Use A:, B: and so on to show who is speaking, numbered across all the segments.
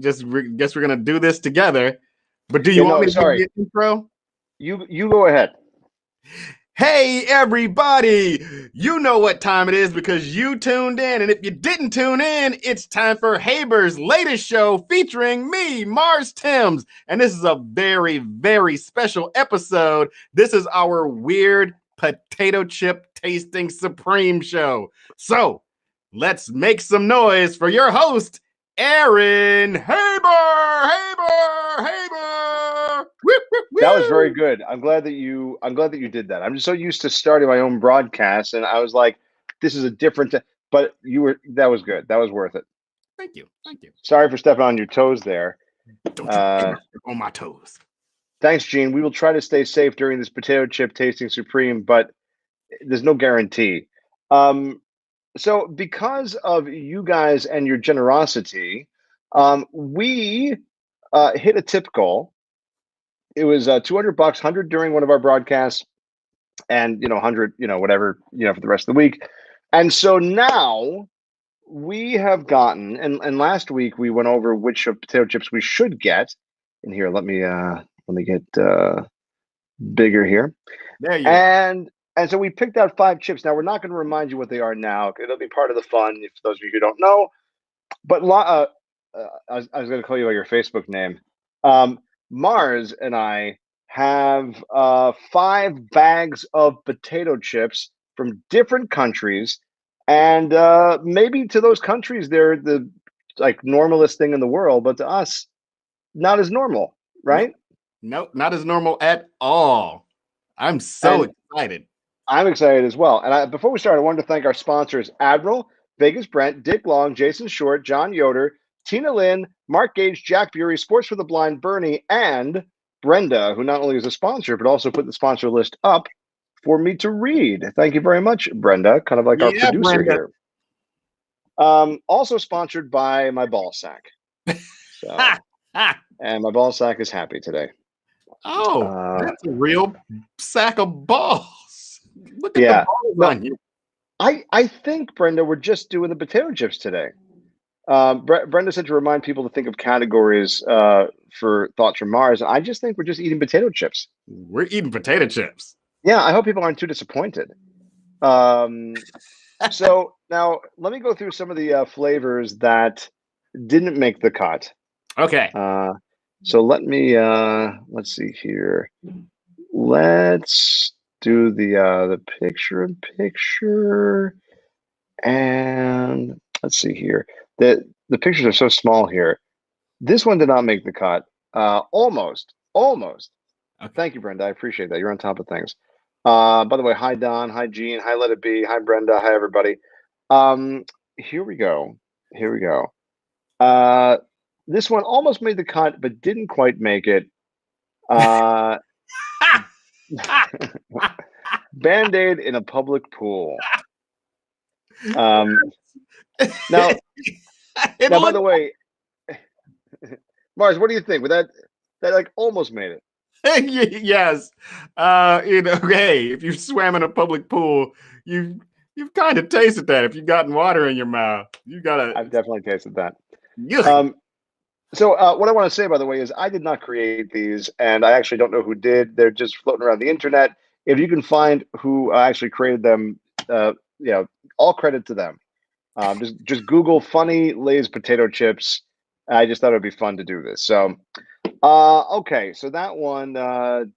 A: Guess we're gonna do this together. But do you
B: Yeah,
A: want
B: no,
A: me to give
B: sorry.
A: you an intro?
B: You go ahead.
A: Hey, everybody! You know what time it is because you tuned in. And if you didn't tune in, it's time for Haber's latest show featuring me, Marz Timms. And this is a very, very special episode. This is our weird potato chip tasting supreme show. So let's make some noise for your host, Aaron Haber! Haber! Haber! Woo, woo,
B: That was very
A: woo.
B: good. I'm glad that you did that. I'm just so used to starting my own broadcast, and I was like, this is a different. But that was good. That was worth it.
A: Thank you. Thank you.
B: Sorry for stepping on your toes there.
A: Don't you
B: Uh,
A: ever step on my toes.
B: Thanks, Gene. We will try to stay safe during this potato chip tasting supreme, but there's no guarantee. Um, so because of you guys and your generosity, we hit a tip goal. It was $200, 100 during one of our broadcasts, and 100, whatever, for the rest of the week. And so now we have gotten, and last week we went over which of potato chips we should get. And here, let me get bigger here.
A: There you are.
B: And so we picked out 5 chips. Now we're not going to remind you what they are now. It'll be part of the fun if those of you who don't know. But I was going to call you by your Facebook name. Marz and I have 5 bags of potato chips from different countries, and maybe to those countries they're the normalest thing in the world, but to us, not as normal,
A: Nope.
B: right?
A: Nope. Not as normal at all. I'm so
B: And
A: excited.
B: I'm excited as well. And before we start, I wanted to thank our sponsors: Admiral, Vegas Brent, Dick Long, Jason Short, John Yoder, Tina Lynn, Mark Gage, Jack Bury, Sports for the Blind, Bernie, and Brenda, who not only is a sponsor, but also put the sponsor list up for me to read. Thank you very much, Brenda, kind of like our
A: Yeah,
B: producer
A: Brenda.
B: here. Also sponsored by my ball sack. So,
A: Ha! Ha!
B: and my ball sack is happy today.
A: Oh, that's a real sack of balls. Look at
B: Yeah.
A: the balls
B: No,
A: on you.
B: I think, Brenda, we're just doing the potato chips today. Brenda said to remind people to think of categories for thoughts from Mars. And I just think we're just eating potato chips.
A: We're eating potato chips.
B: Yeah, I hope people aren't too disappointed. So now let me go through some of the flavors that didn't make the cut.
A: Okay.
B: So let's see here. Let's do the picture in picture, and let's see here. The pictures are so small here. This one did not make the cut. Almost.
A: Okay.
B: Thank you, Brenda. I appreciate that. You're on top of things. By the way, hi Don, hi Gene, hi Let It Be, hi Brenda, hi everybody. Here we go. This one almost made the cut, but didn't quite make it. BandAid in a public pool. Now, by the way, Mars, what do you think? With that like almost made it.
A: Yes. Hey, if you swam in a public pool, you've kind of tasted that. If you've gotten water in your mouth, you gotta.
B: I've definitely tasted that.
A: Yuck.
B: So what I want to say, by the way, is I did not create these, and I actually don't know who did. They're just floating around the internet. If you can find who actually created them, all credit to them. Just Google funny Lay's potato chips. I just thought it would be fun to do this. So, okay, so that one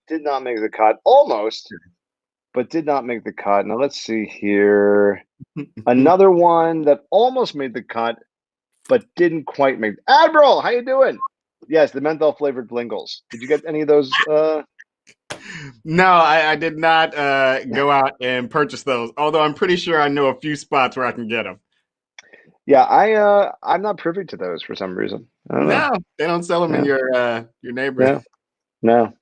B: did not make the cut, almost, but did not make the cut. Now let's see here. Another one that almost made the cut, but didn't quite make. Admiral, how you doing? Yes, the menthol flavored Blingles. Did you get any of those?
A: No, I did not go out and purchase those. Although I'm pretty sure I know a few spots where I can get them.
B: Yeah, I'm not privy to those for some reason. I don't know.
A: No, they don't sell them in your neighborhood.
B: No.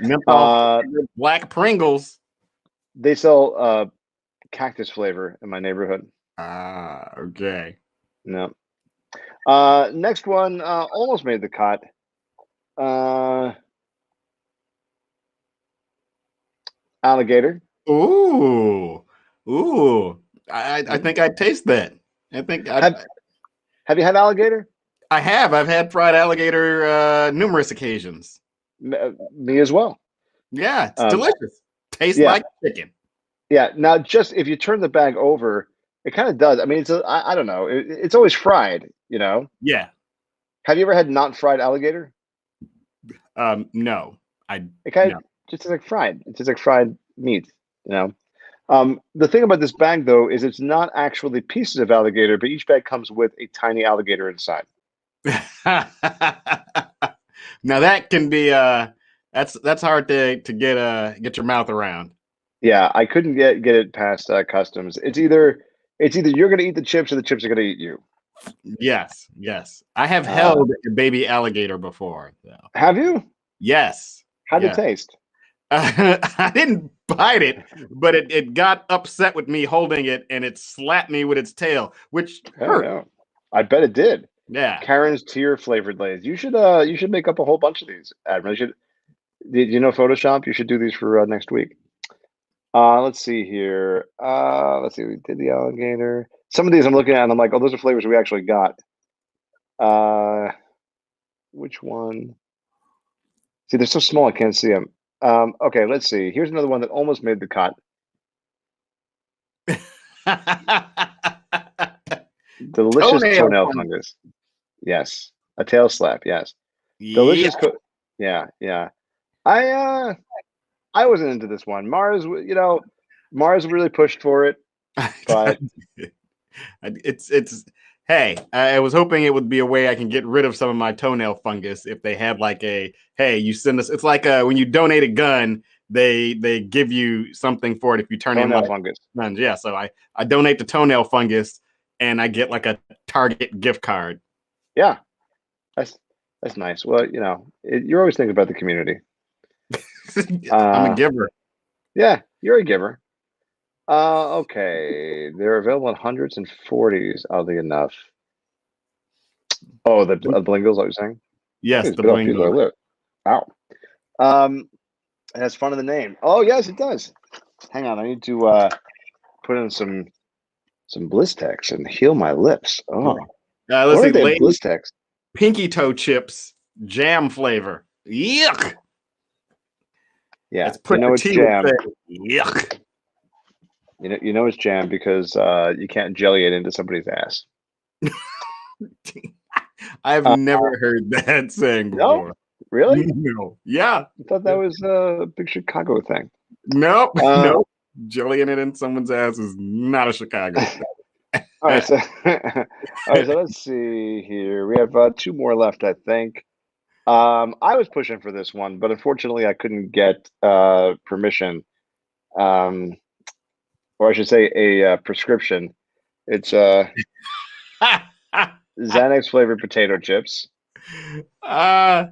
A: Menthol black Pringles.
B: They sell cactus flavor in my neighborhood.
A: Ah, okay.
B: No. Next one almost made the cut. Alligator.
A: Ooh. I think I'd taste that. I think
B: Have you had alligator?
A: I have. I've had fried alligator numerous occasions.
B: Me as well.
A: Yeah, it's
B: Um,
A: delicious. Tastes
B: yeah,
A: like chicken.
B: yeah. Now, just if you turn the bag over, it kind of does. I mean, I don't know. It's always fried.
A: Yeah.
B: Have you ever had not fried alligator?
A: No. I
B: It kind
A: no.
B: of just is like fried. It's just like fried meat. You know. The thing about this bag, though, is it's not actually pieces of alligator, but each bag comes with a tiny alligator inside.
A: Now that can be that's hard to get your mouth around.
B: Yeah, I couldn't get it past customs. It's either you're going to eat the chips or the chips are going to eat you.
A: Yes, yes. I have
B: Uh,
A: held a baby alligator before, though.
B: have you?
A: Yes,
B: How'd it
A: yes.
B: taste?
A: I didn't bite it, but it got upset with me holding it and it slapped me with its tail, which
B: Oh
A: hurt.
B: yeah, I bet it did.
A: Yeah.
B: Karen's tear flavored lays. You should make up a whole bunch of these, Admiral. Did you know Photoshop? You should do these for next week. Let's see here. Let's see. We did the alligator. Some of these I'm looking at and I'm like, oh, those are flavors we actually got. Uh, which one? See, they're so small I can't see them. Okay, let's see. Here's another one that almost made the cut. Delicious toenail fungus. Yes, a tail slap. Yes,
A: Yeah.
B: delicious. Yeah, yeah. I wasn't into this one. Mars really pushed for it, but
A: It's hey, I was hoping it would be a way I can get rid of some of my toenail fungus if they had like a hey, you send us. It's like when you donate a gun, they give you something for it if you turn in
B: toenail
A: like
B: fungus.
A: guns. Yeah, so I donate the toenail fungus and I get like a Target gift card.
B: Yeah, that's nice. Well, you're always thinking about the community.
A: I'm a
B: Uh,
A: giver.
B: yeah, you're a giver. Okay, they're available in hundreds and forties. Oddly enough. Oh, the Blingles, what you're saying?
A: Yes,
B: It's
A: the
B: bit off piece of
A: blingo.
B: my lip. Ow. It has fun of the name. Oh, yes, it does. Hang on, I need to put in some Blistex and heal my lips. Oh,
A: Let's
B: what
A: see,
B: are they?
A: lady
B: Blistex.
A: pinky toe chips, jam flavor. Yuck.
B: Yeah,
A: As Pusha
B: it's
A: T would
B: jam.
A: say, yuck.
B: It's jam because you can't jelly it into somebody's ass.
A: I've
B: Uh,
A: never heard that saying
B: no,
A: before.
B: really?
A: No. Yeah.
B: I thought that was a big Chicago thing.
A: Nope.
B: Uh,
A: Nope. Jellying it in someone's ass is not a Chicago thing.
B: all right, so let's see here. We have two more left, I think. I was pushing for this one, but unfortunately, I couldn't get permission, or I should say, a prescription. It's Xanax flavored potato chips.
A: uh,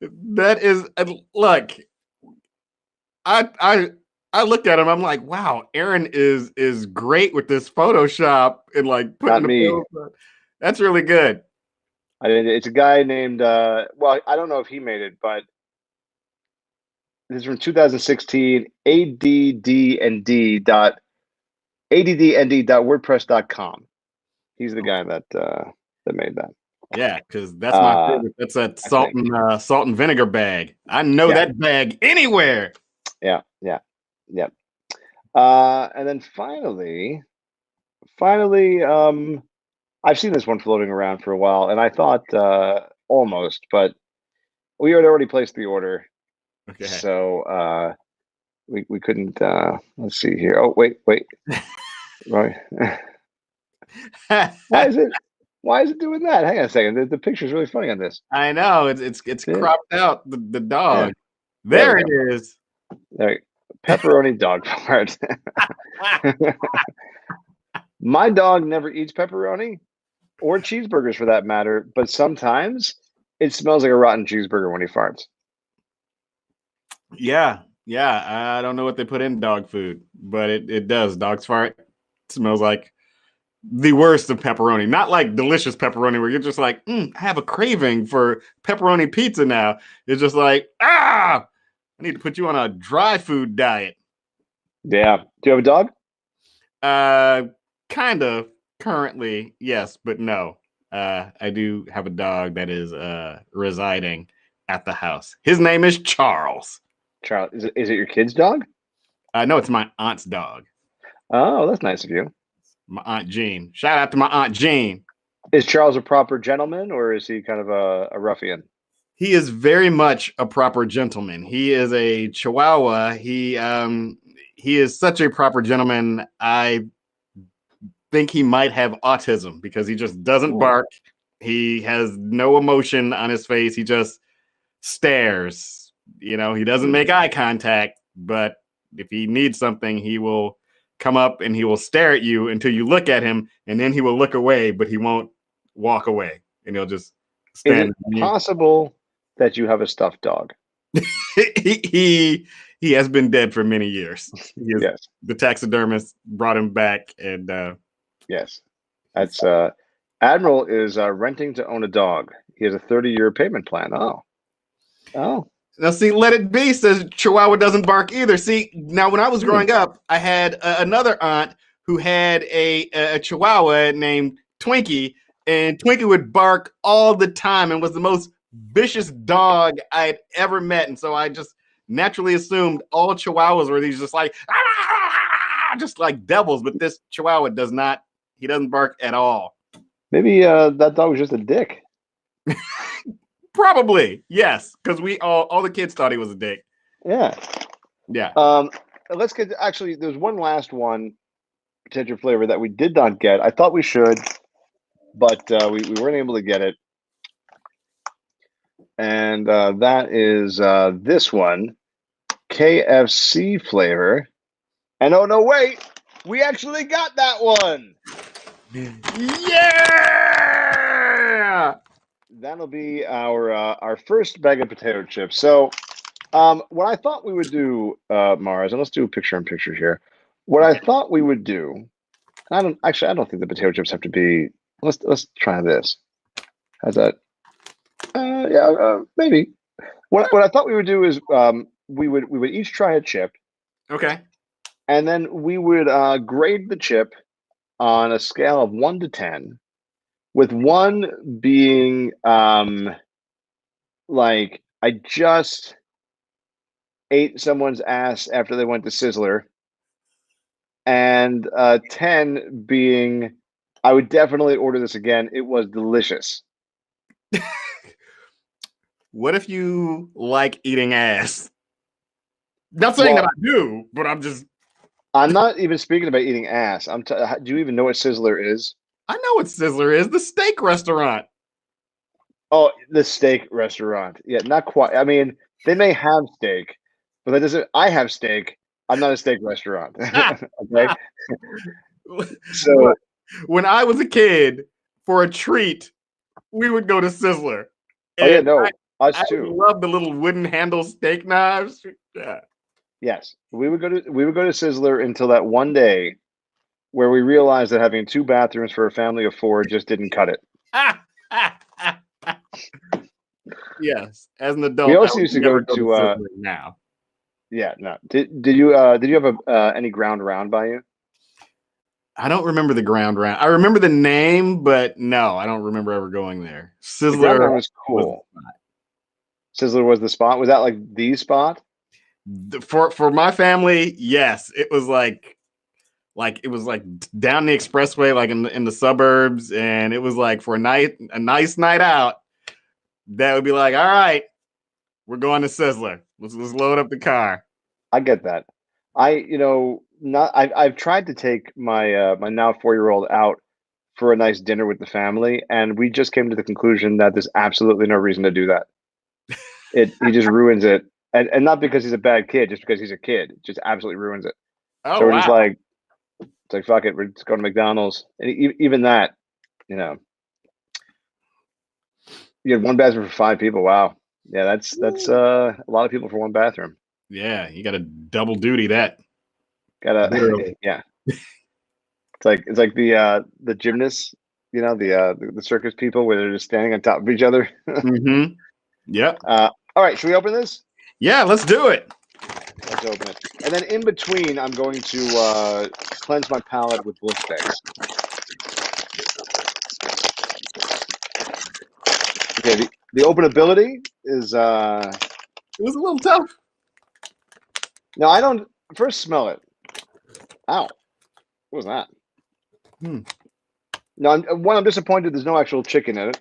A: that is look. I I looked at him. I'm like, wow, Aaron is great with this Photoshop and like putting
B: Not
A: the
B: me.
A: pills. That's really good.
B: It's a guy named. Well, I don't know if he made it, but this is from 2016. ADDND.wordpress.com. He's the guy that made that.
A: Yeah, because that's my
B: Uh,
A: favorite. That's that
B: I think.
A: salt and vinegar bag. I know
B: Yeah,
A: that bag anywhere.
B: yeah, yeah, yeah. And then finally, I've seen this one floating around for a while, and I thought almost, but we had already placed the order,
A: Okay.
B: so we couldn't. Let's see here. Oh, wait. Right. Why is it doing that? Hang on a second. The picture's really funny on this.
A: I know it's
B: Yeah,
A: cropped out the
B: yeah.
A: dog.
B: There
A: There
B: we
A: it
B: go.
A: is.
B: There, pepperoni dog part. My dog never eats pepperoni or cheeseburgers for that matter, but sometimes it smells like a rotten cheeseburger when he farts.
A: Yeah, yeah. I don't know what they put in dog food, but it does. Dog's fart smells like the worst of pepperoni. Not like delicious pepperoni where you're just like, I have a craving for pepperoni pizza now. It's just like, I need to put you on a dry food diet.
B: Yeah. Do you have a dog?
A: Uh, kind of currently, yes, but no. I do have a dog that is residing at the house. His name is Charles.
B: Charles, is it your kid's dog?
A: No, it's my aunt's dog.
B: Oh, that's nice of you.
A: My Aunt Jean. Shout out to my Aunt Jean.
B: Is Charles a proper gentleman, or is he kind of a ruffian?
A: He is very much a proper gentleman. He is a Chihuahua. He is such a proper gentleman. I think he might have autism because he just doesn't bark. He has no emotion on his face. He just stares. You know, he doesn't make eye contact, but if he needs something, he will come up and he will stare at you until you look at him, and then he will look away, but he won't walk away, and he'll just stand.
B: Is it possible that you have a stuffed dog?
A: he has been dead for many years.
B: Yes.
A: The taxidermist brought him back, and
B: yes, that's Admiral is renting to own a dog. He has a 30-year payment plan. Oh.
A: Now, see, Let It Be says Chihuahua doesn't bark either. See, now when I was growing up, I had another aunt who had a Chihuahua named Twinkie, and Twinkie would bark all the time and was the most vicious dog I'd ever met. And so I just naturally assumed all Chihuahuas were these just like devils, but this Chihuahua does not. He doesn't bark at all.
B: Maybe that dog was just a dick.
A: Probably, yes, because we all the kids thought he was a dick.
B: Yeah. Let's get actually. There's one last one potential flavor that we did not get. I thought we should, but we weren't able to get it, and that is this one, KFC flavor. And oh no, wait, we actually got that one.
A: Yeah.
B: That'll be our first bag of potato chips. So, what I thought we would do, Marz, and let's do a picture-in-picture here. What I thought we would do, I don't think the potato chips have to be. Let's try this. How's that? Maybe. What I thought we would do is we would each try a chip.
A: Okay.
B: And then we would grade the chip on a scale of 1 to 10. With 1 being like I just ate someone's ass after they went to Sizzler, and 10 being I would definitely order this again. It was delicious.
A: What if you like eating ass? Not saying that I do, but I'm
B: not even speaking about eating ass. Do you even know what Sizzler is?
A: I know what Sizzler is. The steak restaurant.
B: Oh, the steak restaurant. Yeah, not quite. I mean, they may have steak, but that doesn't. I have steak. I'm not a steak restaurant. Okay. So
A: when I was a kid, for a treat, we would go to Sizzler.
B: Us too.
A: I love the little wooden handle steak knives. Yeah.
B: Yes, we would go to Sizzler until that one day where we realized that having 2 bathrooms for a family of 4 just didn't cut it.
A: Yes, as an adult,
B: we also used to go to
A: now.
B: Yeah, no. Did you have any ground round by you?
A: I don't remember the ground round. I remember the name, but no, I don't remember ever going there. Sizzler
B: was cool. Sizzler was the spot. Was that like the spot?
A: For my family, yes. It was like it was like down the expressway, like in the suburbs, and it was like for a nice night out. That would be like, all right, we're going to Sizzler. Let's load up the car.
B: I get that. I've tried to take my my now 4-year-old out for a nice dinner with the family, and we just came to the conclusion that there's absolutely no reason to do that. He just ruins it, and not because he's a bad kid, just because he's a kid. It just absolutely ruins it.
A: Oh,
B: so we're just like, it's like fuck it, we're just going to McDonald's, and even that, you had 1 bathroom for 5 people. Wow, yeah, that's a lot of people for 1 bathroom.
A: Yeah, you got to double duty that.
B: Yeah. It's like the gymnasts, the circus people where they're just standing on top of each other.
A: Mm-hmm. Yep.
B: All right, should we open this?
A: Yeah, let's do it.
B: Let's open it. And then in between, I'm going to cleanse my palate with bliss bags. Okay, the openability is
A: It was a little tough.
B: no, I don't first smell it. Ow. What was that? No, I'm disappointed there's no actual chicken in it.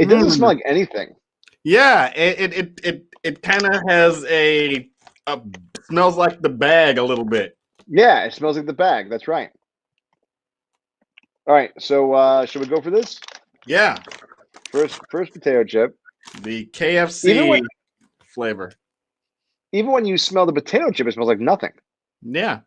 B: It doesn't smell like anything.
A: Yeah, it kind of has a smells like the bag a little bit.
B: Yeah, it smells like the bag. That's right. All right, so should we go for this?
A: Yeah,
B: First potato chip.
A: the KFC flavor.
B: Even when you smell the potato chip, it smells like nothing.
A: Yeah.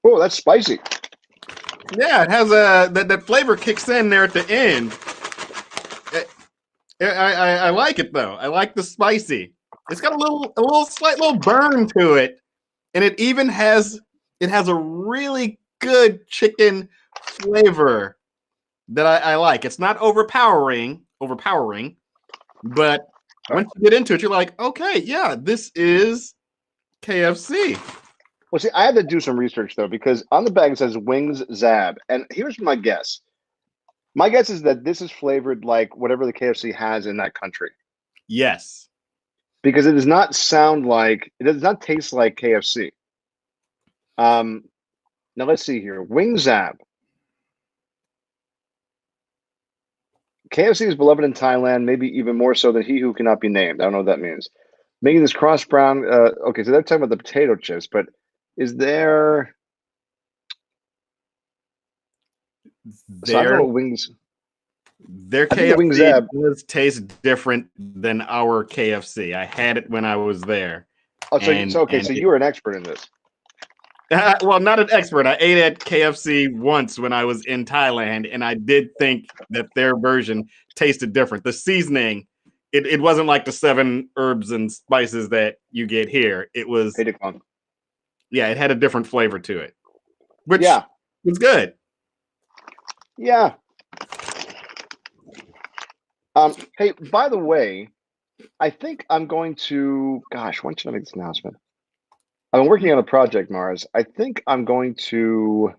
B: Oh, that's spicy.
A: Yeah, it has that flavor kicks in there at the end. I like it though. I like the spicy. It's got a slight little burn to it, and it even has a really good chicken flavor that I like. It's not overpowering, but once you get into it, you're like, okay, yeah, this is KFC.
B: Well, see, I had to do some research though, because on the bag it says Wings Zab, and here's my guess. My guess is that this is flavored like whatever the KFC has in that country.
A: Yes.
B: Because it does not taste like KFC. Now let's see here. Wing Zab. KFC is beloved in Thailand, maybe even more so than he who cannot be named. I don't know what that means. Making this cross brown. Okay, so they're talking about the potato chips, but is there? So I don't know what wings.
A: Their KFC does taste different than our KFC. I had it when I was there.
B: Oh, so you were an expert in this.
A: Well, not an expert. I ate at KFC once when I was in Thailand, and I did think that their version tasted different. The seasoning, it wasn't like the 7 herbs and spices that you get here. It was, yeah, it had a different flavor to it, which was good.
B: Yeah. Hey, by the way, I think I'm going to. Gosh, when should I make this announcement? I've been working on a project, Marz. I think I'm going to.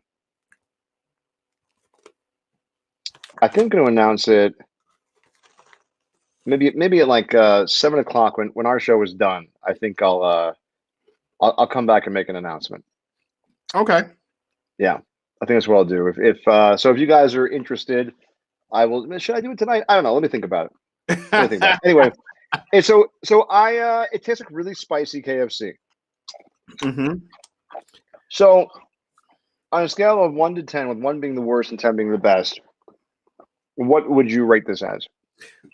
B: I think I'm going to announce it. Maybe at like 7 o'clock when our show is done. I think I'll come back and make an announcement.
A: Okay.
B: Yeah, I think that's what I'll do. If you guys are interested, I will. Should I do it tonight? I don't know. Let me think about it. Anyway, and so it tastes like really spicy KFC.
A: Mm-hmm.
B: So on a scale of 1 to 10, with 1 being the worst and 10 being the best, what would you rate this as?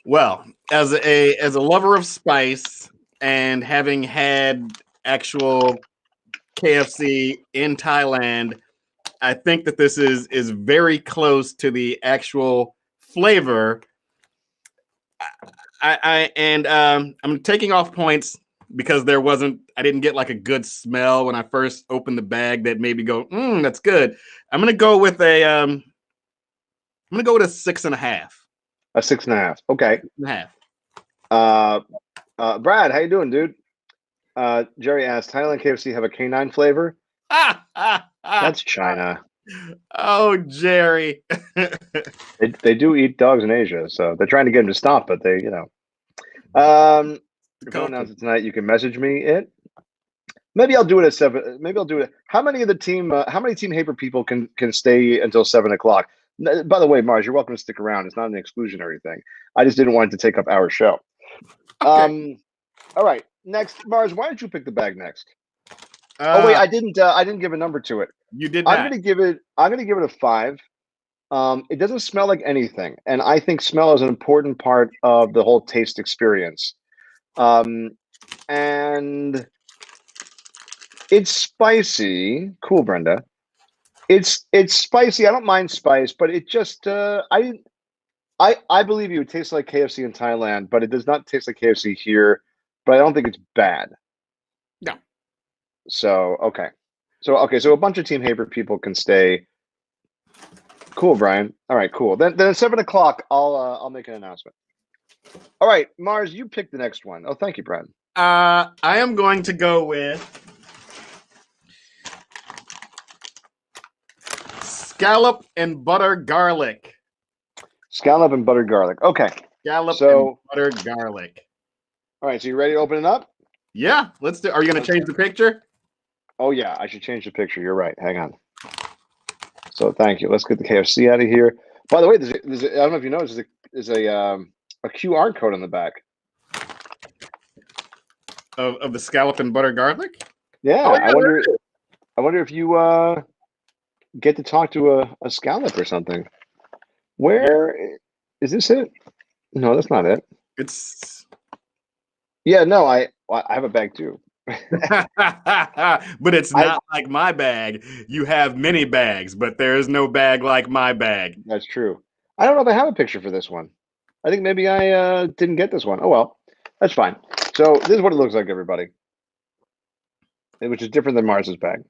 A: Well, as a lover of spice and having had actual KFC in Thailand, I think that this is very close to the actual flavor. I'm taking off points because I didn't get like a good smell when I first opened the bag that made me go, that's good. I'm gonna go with a 6.5.
B: A 6.5. Okay.
A: 6.5.
B: Brad, how you doing, dude? Jerry asked, Thailand KFC have a canine flavor? That's China.
A: Oh, Jerry.
B: they do eat dogs in Asia, so they're trying to get them to stop, but they, If you don't announce it tonight, you can message me it. Maybe I'll do it at 7. Maybe I'll do it. How many Team Haber people can stay until 7 o'clock? By the way, Marz, you're welcome to stick around. It's not an exclusionary thing. I just didn't want it to take up our show. Okay. All right. Next, Marz, why don't you pick the bag next? Oh wait, I didn't give a number to it.
A: You did not.
B: I'm gonna give it a 5. It doesn't smell like anything, and I think smell is an important part of the whole taste experience. And it's spicy. Cool, Brenda. It's spicy. I don't mind spice, but it just I believe you. It tastes like KFC in Thailand, but it does not taste like KFC here. But I don't think it's bad.
A: No.
B: So okay. So a bunch of Team Haber people can stay. Cool, Brian. All right, cool. Then at 7 o'clock, I'll make an announcement. All right, Marz, you pick the next one. Oh, thank you, Brad.
A: I am going to go with scallop and butter garlic.
B: Scallop and buttered garlic. Okay.
A: Scallop
B: So,
A: and butter garlic.
B: all right, so you ready to open it up?
A: Yeah, let's do. Are you going to change the picture?
B: Oh yeah, I should change the picture. You're right. Hang on. So thank you. Let's get the KFC out of here. By the way, I don't know if you noticed, there's a QR code on the back.
A: Of the scallop and butter garlic?
B: Yeah,
A: Oh, yeah,
B: I wonder if you get to talk to a scallop or something. Where is this it? No, that's not it.
A: It's
B: Yeah, no, I have a bag too.
A: but it's not like my bag. You have many bags, but there is no bag like my bag.
B: That's true. I don't know if I have a picture for this one. I think maybe I didn't get this one. Oh well, that's fine. So this is what it looks like, everybody. Which is different than Mars's bag.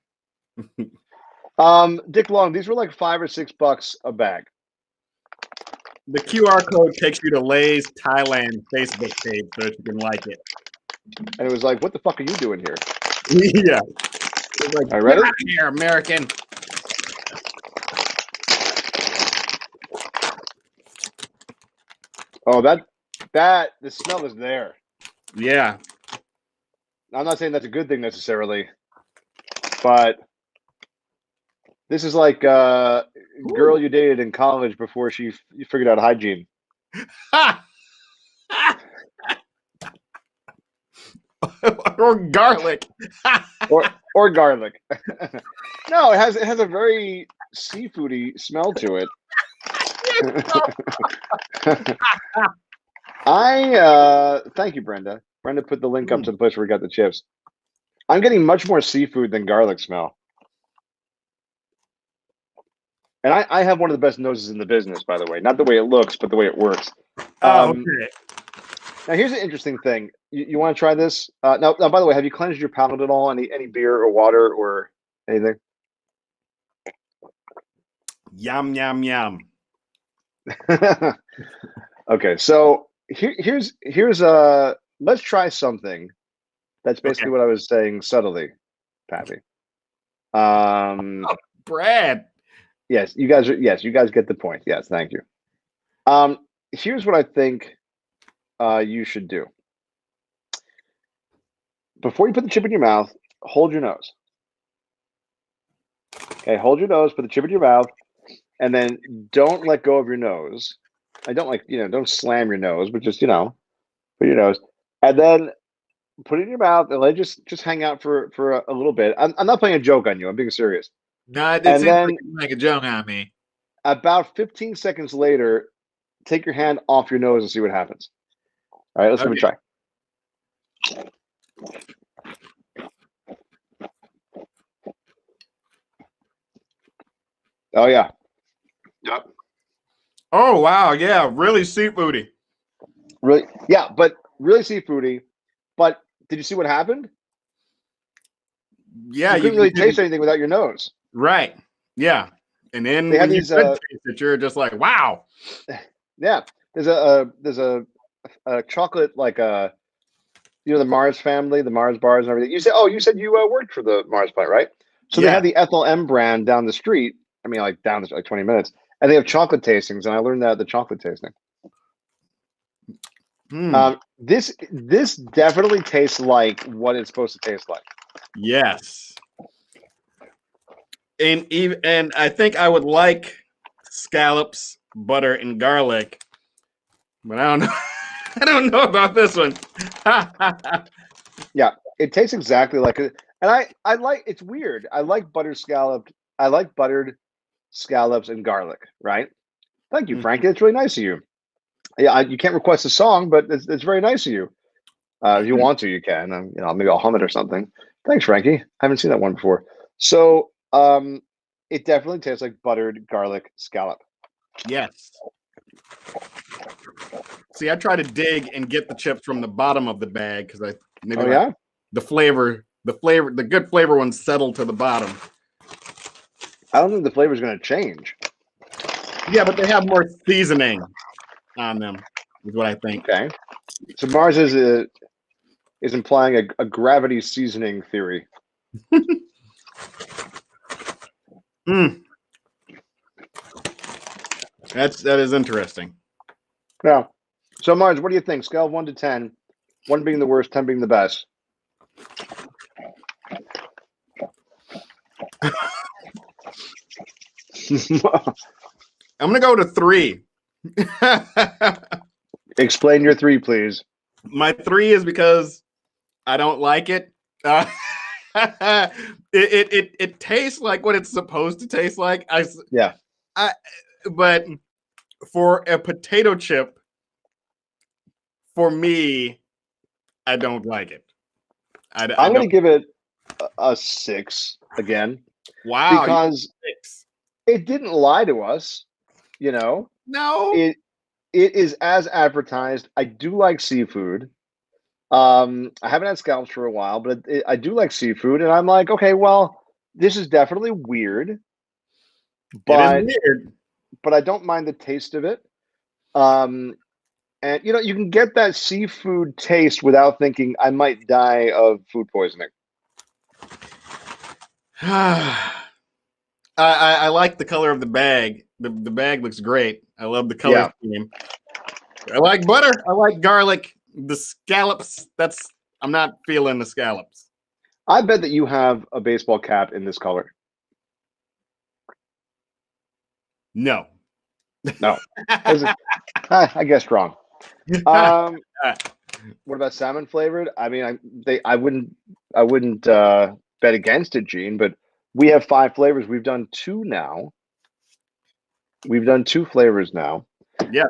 B: Dick Long, these were like $5 or $6 a bag.
A: The QR code takes you to Lay's Thailand Facebook page so that you can like it.
B: And it was like, what the fuck are you doing here?
A: Yeah. Like,
B: all right,
A: get out of here, American.
B: Oh, the smell is there.
A: Yeah.
B: I'm not saying that's a good thing necessarily, but this is like a girl you dated in college before you figured out hygiene.
A: Or garlic.
B: or garlic. No, it has a very seafoody smell to it. Thank you, Brenda. Brenda put the link up to the place where we got the chips. I'm getting much more seafood than garlic smell. And I have one of the best noses in the business, by the way. Not the way it looks, but the way it works.
A: Okay.
B: Now, here's an interesting thing. You want to try this? Now, by the way, have you cleansed your palate at all? Any beer or water or anything?
A: Yum, yum, yum.
B: Okay, so here's let's try something. That's basically what I was saying subtly, Pappy.
A: Brad.
B: Yes, you guys get the point. Yes, thank you. Here's what I think you should do. Before you put the chip in your mouth, hold your nose. Okay, hold your nose, put the chip in your mouth, and then don't let go of your nose. I don't don't slam your nose, but just, put your nose. And then put it in your mouth and let it just hang out for a little bit. I'm not playing a joke on you. I'm being serious.
A: No, it seems like a joke on me.
B: About 15 seconds later, take your hand off your nose and see what happens. All right, let's give it a try. Oh, yeah. Yep.
A: Oh, wow. Yeah, really seafoody.
B: Really? Yeah, but really seafoody. But did you see what happened?
A: Yeah.
B: You couldn't really taste anything without your nose.
A: Right. Yeah. And then
B: they have
A: when
B: these,
A: you taste it, you're just like, wow.
B: Yeah. There's a chocolate, like the Marz family, the Marz bars and everything. You said you worked for the Marz plant, right? So they have the Ethel M brand down the street. I mean, like down like 20 minutes, and they have chocolate tastings, and I learned that at the chocolate tasting. This definitely tastes like what it's supposed to taste like.
A: Yes. And I think I would like scallops, butter, and garlic, but I don't know. I don't know about this one.
B: Yeah, it tastes exactly like it. And I like, it's weird. I like buttered scallops and garlic, right? Thank you, Frankie. It's really nice of you. Yeah, you can't request a song, but it's very nice of you. If you want to, you can. Maybe I'll hum it or something. Thanks, Frankie. I haven't seen that one before. So it definitely tastes like buttered garlic scallop. Yes.
A: See, I try to dig and get the chips from the bottom of the bag because the good flavor ones settle to the bottom.
B: I don't think the flavor is going to change.
A: Yeah, but they have more seasoning on them. is what I think.
B: Okay. So Marz is implying a gravity seasoning theory.
A: Mm. That is interesting.
B: Yeah. So Marz, what do you think? Scale of 1 to 10, 1 being the worst, 10 being the best.
A: I'm gonna go to 3.
B: Explain your 3, please.
A: My 3 is because I don't like it. It tastes like what it's supposed to taste like.
B: Yeah.
A: But for a potato chip, for me, I don't like it.
B: I'm
A: I
B: going to
A: don't.
B: give it a 6 again.
A: Wow.
B: Because
A: 6.
B: it didn't lie to us, you know.
A: No.
B: It is as advertised. I do like seafood. I haven't had scallops for a while, but I do like seafood, and I'm like, okay, well, this is definitely weird, but
A: it is weird.
B: But I don't mind the taste of it. And you can get that seafood taste without thinking I might die of food poisoning.
A: I like the color of the bag. The bag looks great. I love the color scheme. I like butter. I like garlic. The scallops. I'm not feeling the scallops.
B: I bet that you have a baseball cap in this color.
A: No.
B: No. I guessed wrong. What about salmon flavored? I mean, I wouldn't bet against it, Gene, but we have 5 flavors. We've done 2 now. We've done 2 flavors now.
A: Yes.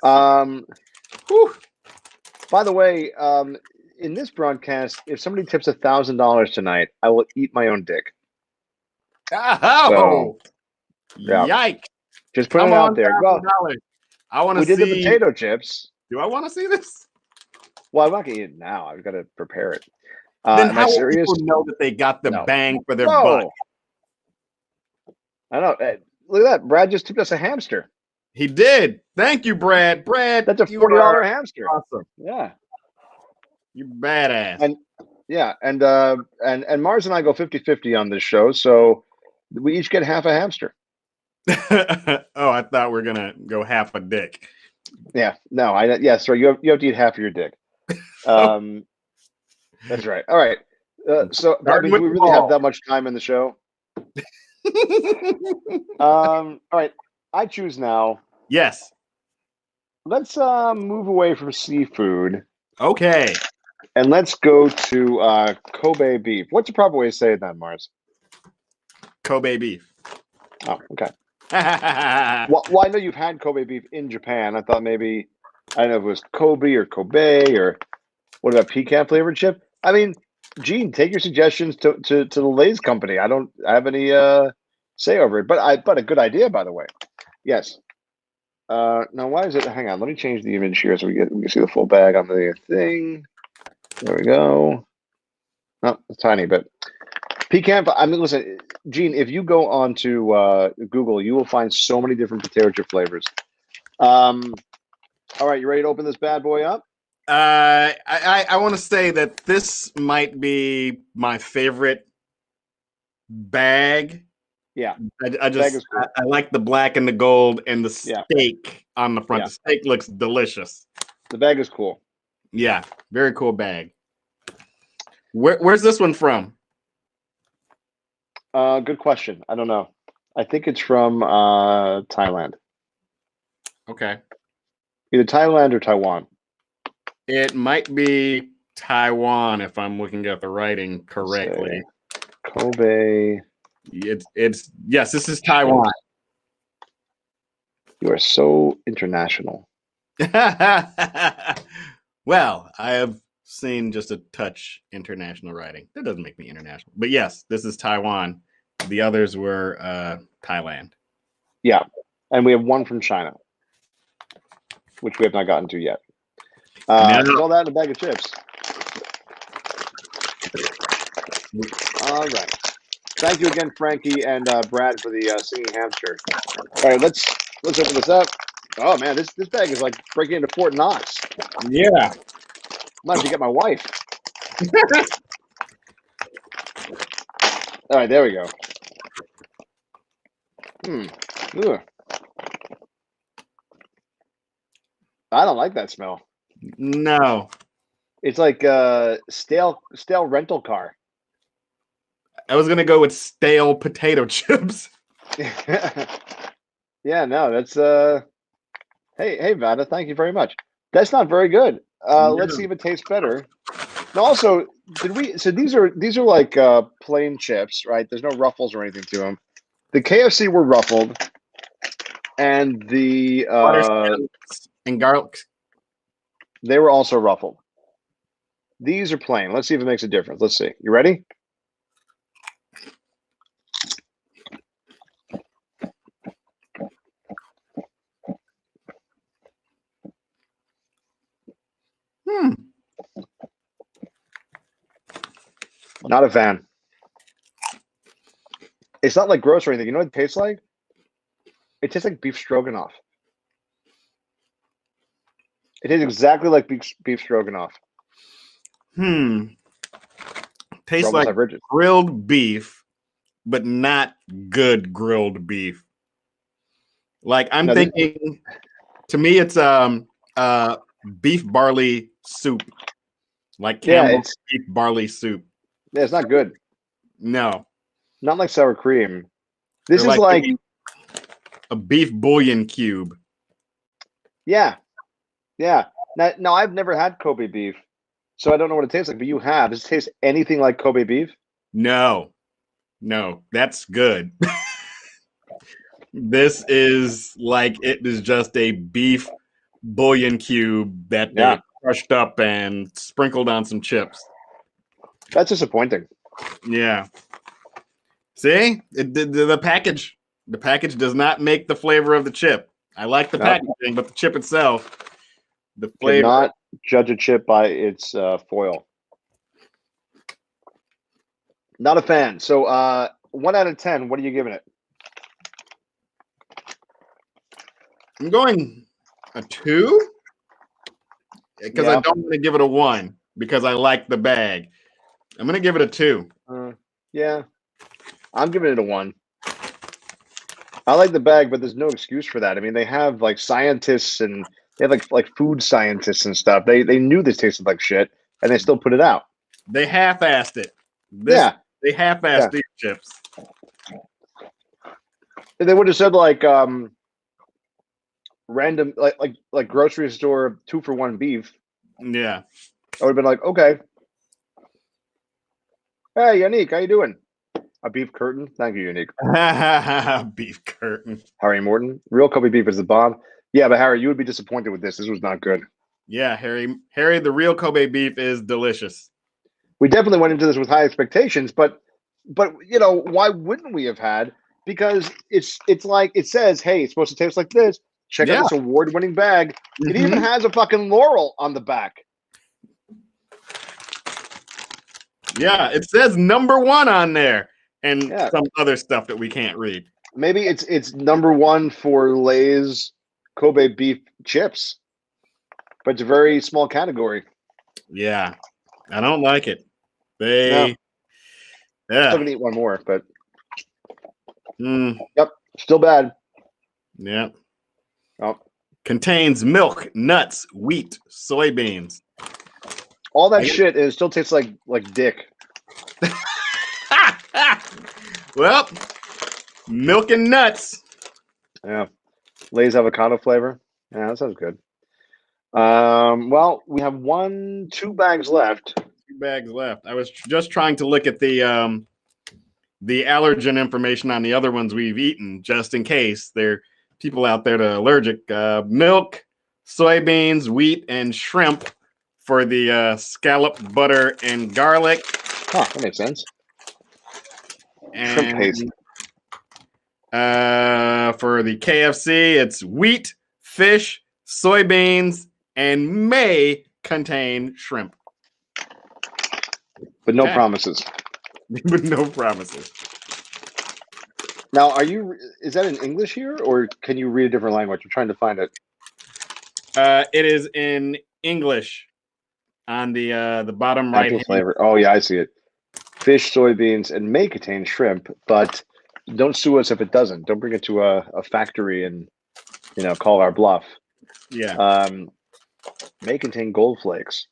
B: By the way, in this broadcast, if somebody tips $1,000 tonight, I will eat my own dick.
A: Oh, so,
B: yeah.
A: Yike!
B: Just put it out there. Well,
A: I want to see.
B: We did the potato chips.
A: Do I want to see this?
B: Well, I'm not gonna eat it now. I've got to prepare it.
A: Then how will people know that they got the bang for their buck?
B: I know. Look at that. Brad just tipped us a hamster.
A: He did. Thank you, Brad. Brad,
B: that's a $40 hamster.
A: Awesome.
B: Yeah.
A: You badass.
B: And Marz and I go 50-50 on this show, so we each get half a hamster.
A: Oh, I thought we were gonna go half a dick.
B: Yeah. No. Sorry. You have to eat half of your dick. That's right. All right. So that means we really have that much time in the show. All right. I choose now.
A: Yes.
B: Let's move away from seafood.
A: Okay.
B: And let's go to Kobe beef. What's the proper way to say it then, Marz?
A: Kobe beef.
B: Oh, okay. Well, I know you've had Kobe beef in Japan. I thought maybe, I don't know if it was Kobe or what about pecan flavored chip? I mean, Gene, take your suggestions to the Lay's company. I don't have any say over it, but a good idea, by the way. Yes. Now, why is it? Hang on, let me change the image here so we can see the full bag on the thing. There we go. Oh, it's tiny, but pecan. I mean, listen, Gene, if you go onto Google, you will find so many different potato chip flavors. All right, you ready to open this bad boy up?
A: I want to say that this might be my favorite bag.
B: Yeah,
A: I just cool. I like the black and the gold and the steak on the front. Yeah. The steak looks delicious.
B: The bag is cool.
A: Yeah, very cool bag. Where's this one from?
B: Good question. I don't know. I think it's from Thailand.
A: Okay.
B: Either Thailand or Taiwan.
A: It might be Taiwan if I'm looking at the writing correctly.
B: Kobe.
A: It's yes, this is Taiwan.
B: You are so international.
A: Well, I have seen just a touch international writing. That doesn't make me international. But yes, this is Taiwan. The others were Thailand.
B: Yeah. And we have one from China, which we have not gotten to yet. All that in a bag of chips. All right. Thank you again, Frankie and Brad, for the singing hamster. All right, let's open this up. Oh man, this bag is like breaking into Fort Knox.
A: Yeah.
B: Might have to get my wife. All right, there we go. Ugh. I don't like that smell.
A: No.
B: It's like stale rental car.
A: I was gonna go with stale potato chips.
B: Yeah, no, that's hey Vada, thank you very much. That's not very good. Let's see if it tastes better. And also, so these are like plain chips, right? There's no ruffles or anything to them. The KFC were ruffled, and the
A: And garlic.
B: they were also ruffled. These are plain. Let's see if it makes a difference. Let's see. You ready? Not a fan. It's not like gross or anything. You know what it tastes like? It tastes like beef stroganoff. It tastes exactly like beef stroganoff.
A: Tastes like grilled beef, but not good grilled beef. Like I'm thinking, to me, it's beef barley soup, like Campbell's beef barley soup.
B: Yeah, it's not good.
A: No,
B: not like sour cream. This is like
A: a beef bouillon cube.
B: Yeah. Now I've never had Kobe beef, so I don't know what it tastes like. But you have. Does it taste anything like Kobe beef?
A: No, that's good. This is like it is just a beef bouillon cube that they crushed up and sprinkled on some chips.
B: That's disappointing.
A: Yeah. See, the package does not make the flavor of the chip. I like the packaging, but the chip itself, the flavor.
B: Do not judge a chip by its foil. Not a fan. So 1 out of 10, what are you giving it?
A: I'm going a 2 because I don't want to give it a 1 because I like the bag. I'm going to give it a 2.
B: Yeah, I'm giving it a 1. I like the bag, but there's no excuse for that. I mean, they have like scientists and they have like food scientists and stuff. They knew this tasted like shit, and they still put it out.
A: They half-assed it. They half-assed these chips.
B: They would have said like random like grocery store 2-for-1 beef.
A: Yeah,
B: I would have been like, okay. Hey, Yannick, how you doing? A beef curtain? Thank you, Yannick.
A: Beef curtain.
B: Harry Morton. Real Kobe beef is the bomb. Yeah, but Harry, you would be disappointed with this. This was not good.
A: Yeah, Harry, the real Kobe beef is delicious.
B: We definitely went into this with high expectations, but you know, why wouldn't we have had? Because it's like it says, hey, it's supposed to taste like this. Check out this award-winning bag. It even has a fucking laurel on the back.
A: Yeah, it says #1 on there. And some other stuff that we can't read.
B: Maybe it's #1 for Lay's Kobe beef chips, but it's a very small category.
A: Yeah, I don't like it.
B: I'm gonna eat one more, but yep, still bad.
A: Yep.
B: Oh.
A: Contains milk, nuts, wheat, soybeans.
B: All that shit, and it still tastes like dick.
A: Well, milk and nuts.
B: Yeah. Lay's avocado flavor. Yeah, that sounds good. Well, we have 2 bags left.
A: 2 bags left. I was just trying to look at the allergen information on the other ones we've eaten, just in case there are people out there that are allergic. Milk, soybeans, wheat, and shrimp for the scallop, butter, and garlic.
B: Huh, that makes sense.
A: And shrimp paste. For the KFC, it's wheat, fish, soybeans, and may contain shrimp.
B: But no promises.
A: But no promises.
B: Now, is that in English here, or can you read a different language? I'm trying to find it.
A: It is in English on the bottom right
B: Actual
A: hand.
B: flavor. Oh yeah, I see it. Fish, soybeans, and may contain shrimp, but don't sue us if it doesn't. Don't bring it to a factory and call our bluff.
A: Yeah.
B: May contain gold flakes.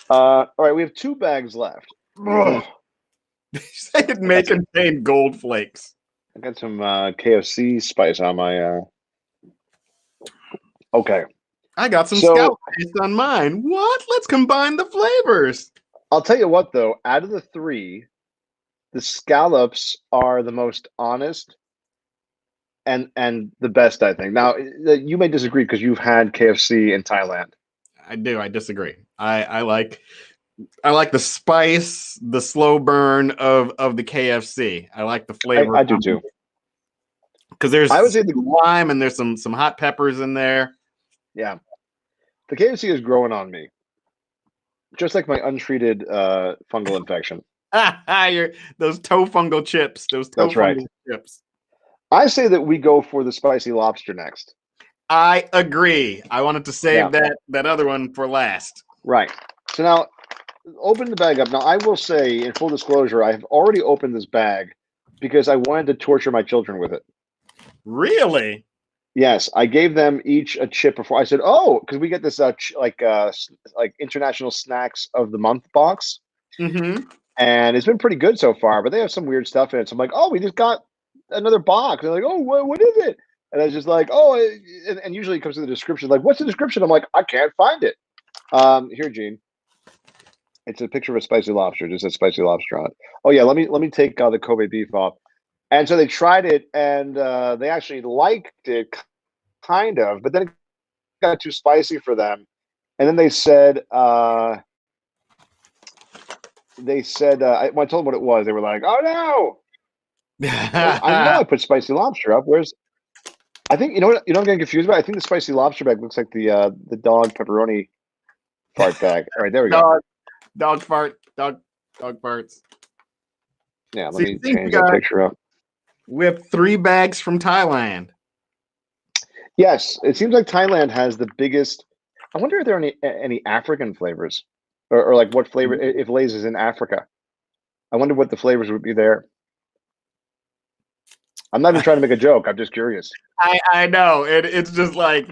B: All right, we have 2 bags left.
A: Say it may contain gold flakes.
B: I got some KFC spice on my. Okay.
A: I got some
B: So-
A: scalp paste on mine. What? Let's combine the flavors.
B: I'll tell you what, though. Out of the 3, the scallops are the most honest and the best, I think. Now, you may disagree because you've had KFC in Thailand.
A: I do. I disagree. I like the spice, the slow burn of the KFC. I like the flavor.
B: I do too.
A: Because there's
B: I would say
A: lime and there's some hot peppers in there.
B: Yeah. The KFC is growing on me. Just like my untreated fungal infection.
A: Those toe fungal chips. Those toe
B: That's right.
A: fungal chips.
B: I say that we go for the spicy lobster next.
A: I agree. I wanted to save that other one for last.
B: Right. So now, open the bag up. Now, I will say, in full disclosure, I have already opened this bag because I wanted to torture my children with it.
A: Really?
B: Yes, I gave them each a chip before. I said, "Oh, because we get this like International Snacks of the Month box,
A: Mm-hmm.
B: and it's been pretty good so far. But they have some weird stuff in it. So I'm like, oh, we just got another box. And they're like, oh, what is it? And I was just like, oh, and usually it comes to the description. Like, what's the description? I'm like, I can't find it. Here, Gene. It's a picture of a spicy lobster. Just a spicy lobster on it. Oh yeah, let me take the Kobe beef off. And so they tried it, and they actually liked it, kind of. But then it got too spicy for them. And then they said, when I told them what it was, they were like, "Oh no!" I know I put spicy lobster up. I think you know what I'm getting confused about. I think the spicy lobster bag looks like the dog pepperoni fart bag. All right, there we go.
A: Dog farts.
B: Yeah, let
A: See,
B: me change that picture up.
A: We have 3 bags from Thailand.
B: Yes, it seems like Thailand has the biggest. I wonder if there are any African flavors, or like what flavor if Lay's is in Africa. I wonder what the flavors would be there. I'm not even trying to make a joke. I'm just curious.
A: I know. It's just like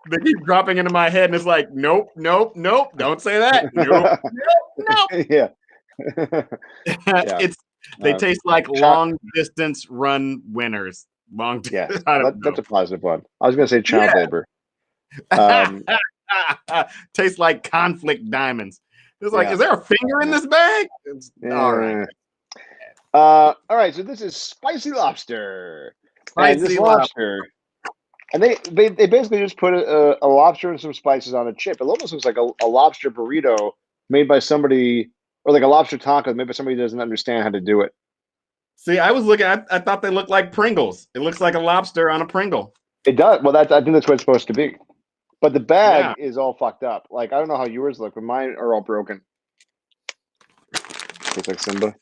A: they keep dropping into my head, and it's like, nope. Don't say that. Nope.
B: Yeah.
A: They taste like long distance run winners.
B: Yeah, that's a positive one. I was going to say child labor.
A: Tastes like conflict diamonds. It's like, is there a finger in this bag? All right.
B: All right. So this is spicy lobster. And this lobster. And they basically just put a lobster and some spices on a chip. It almost looks like a lobster burrito made by somebody, or like a lobster taco made by somebody who doesn't understand how to do it.
A: See, I was looking. I thought they looked like Pringles. It looks like a lobster on a Pringle.
B: It does. Well, I think that's what it's supposed to be. But the bag is all fucked up. Like, I don't know how yours look, but mine are all broken. Looks like Simba.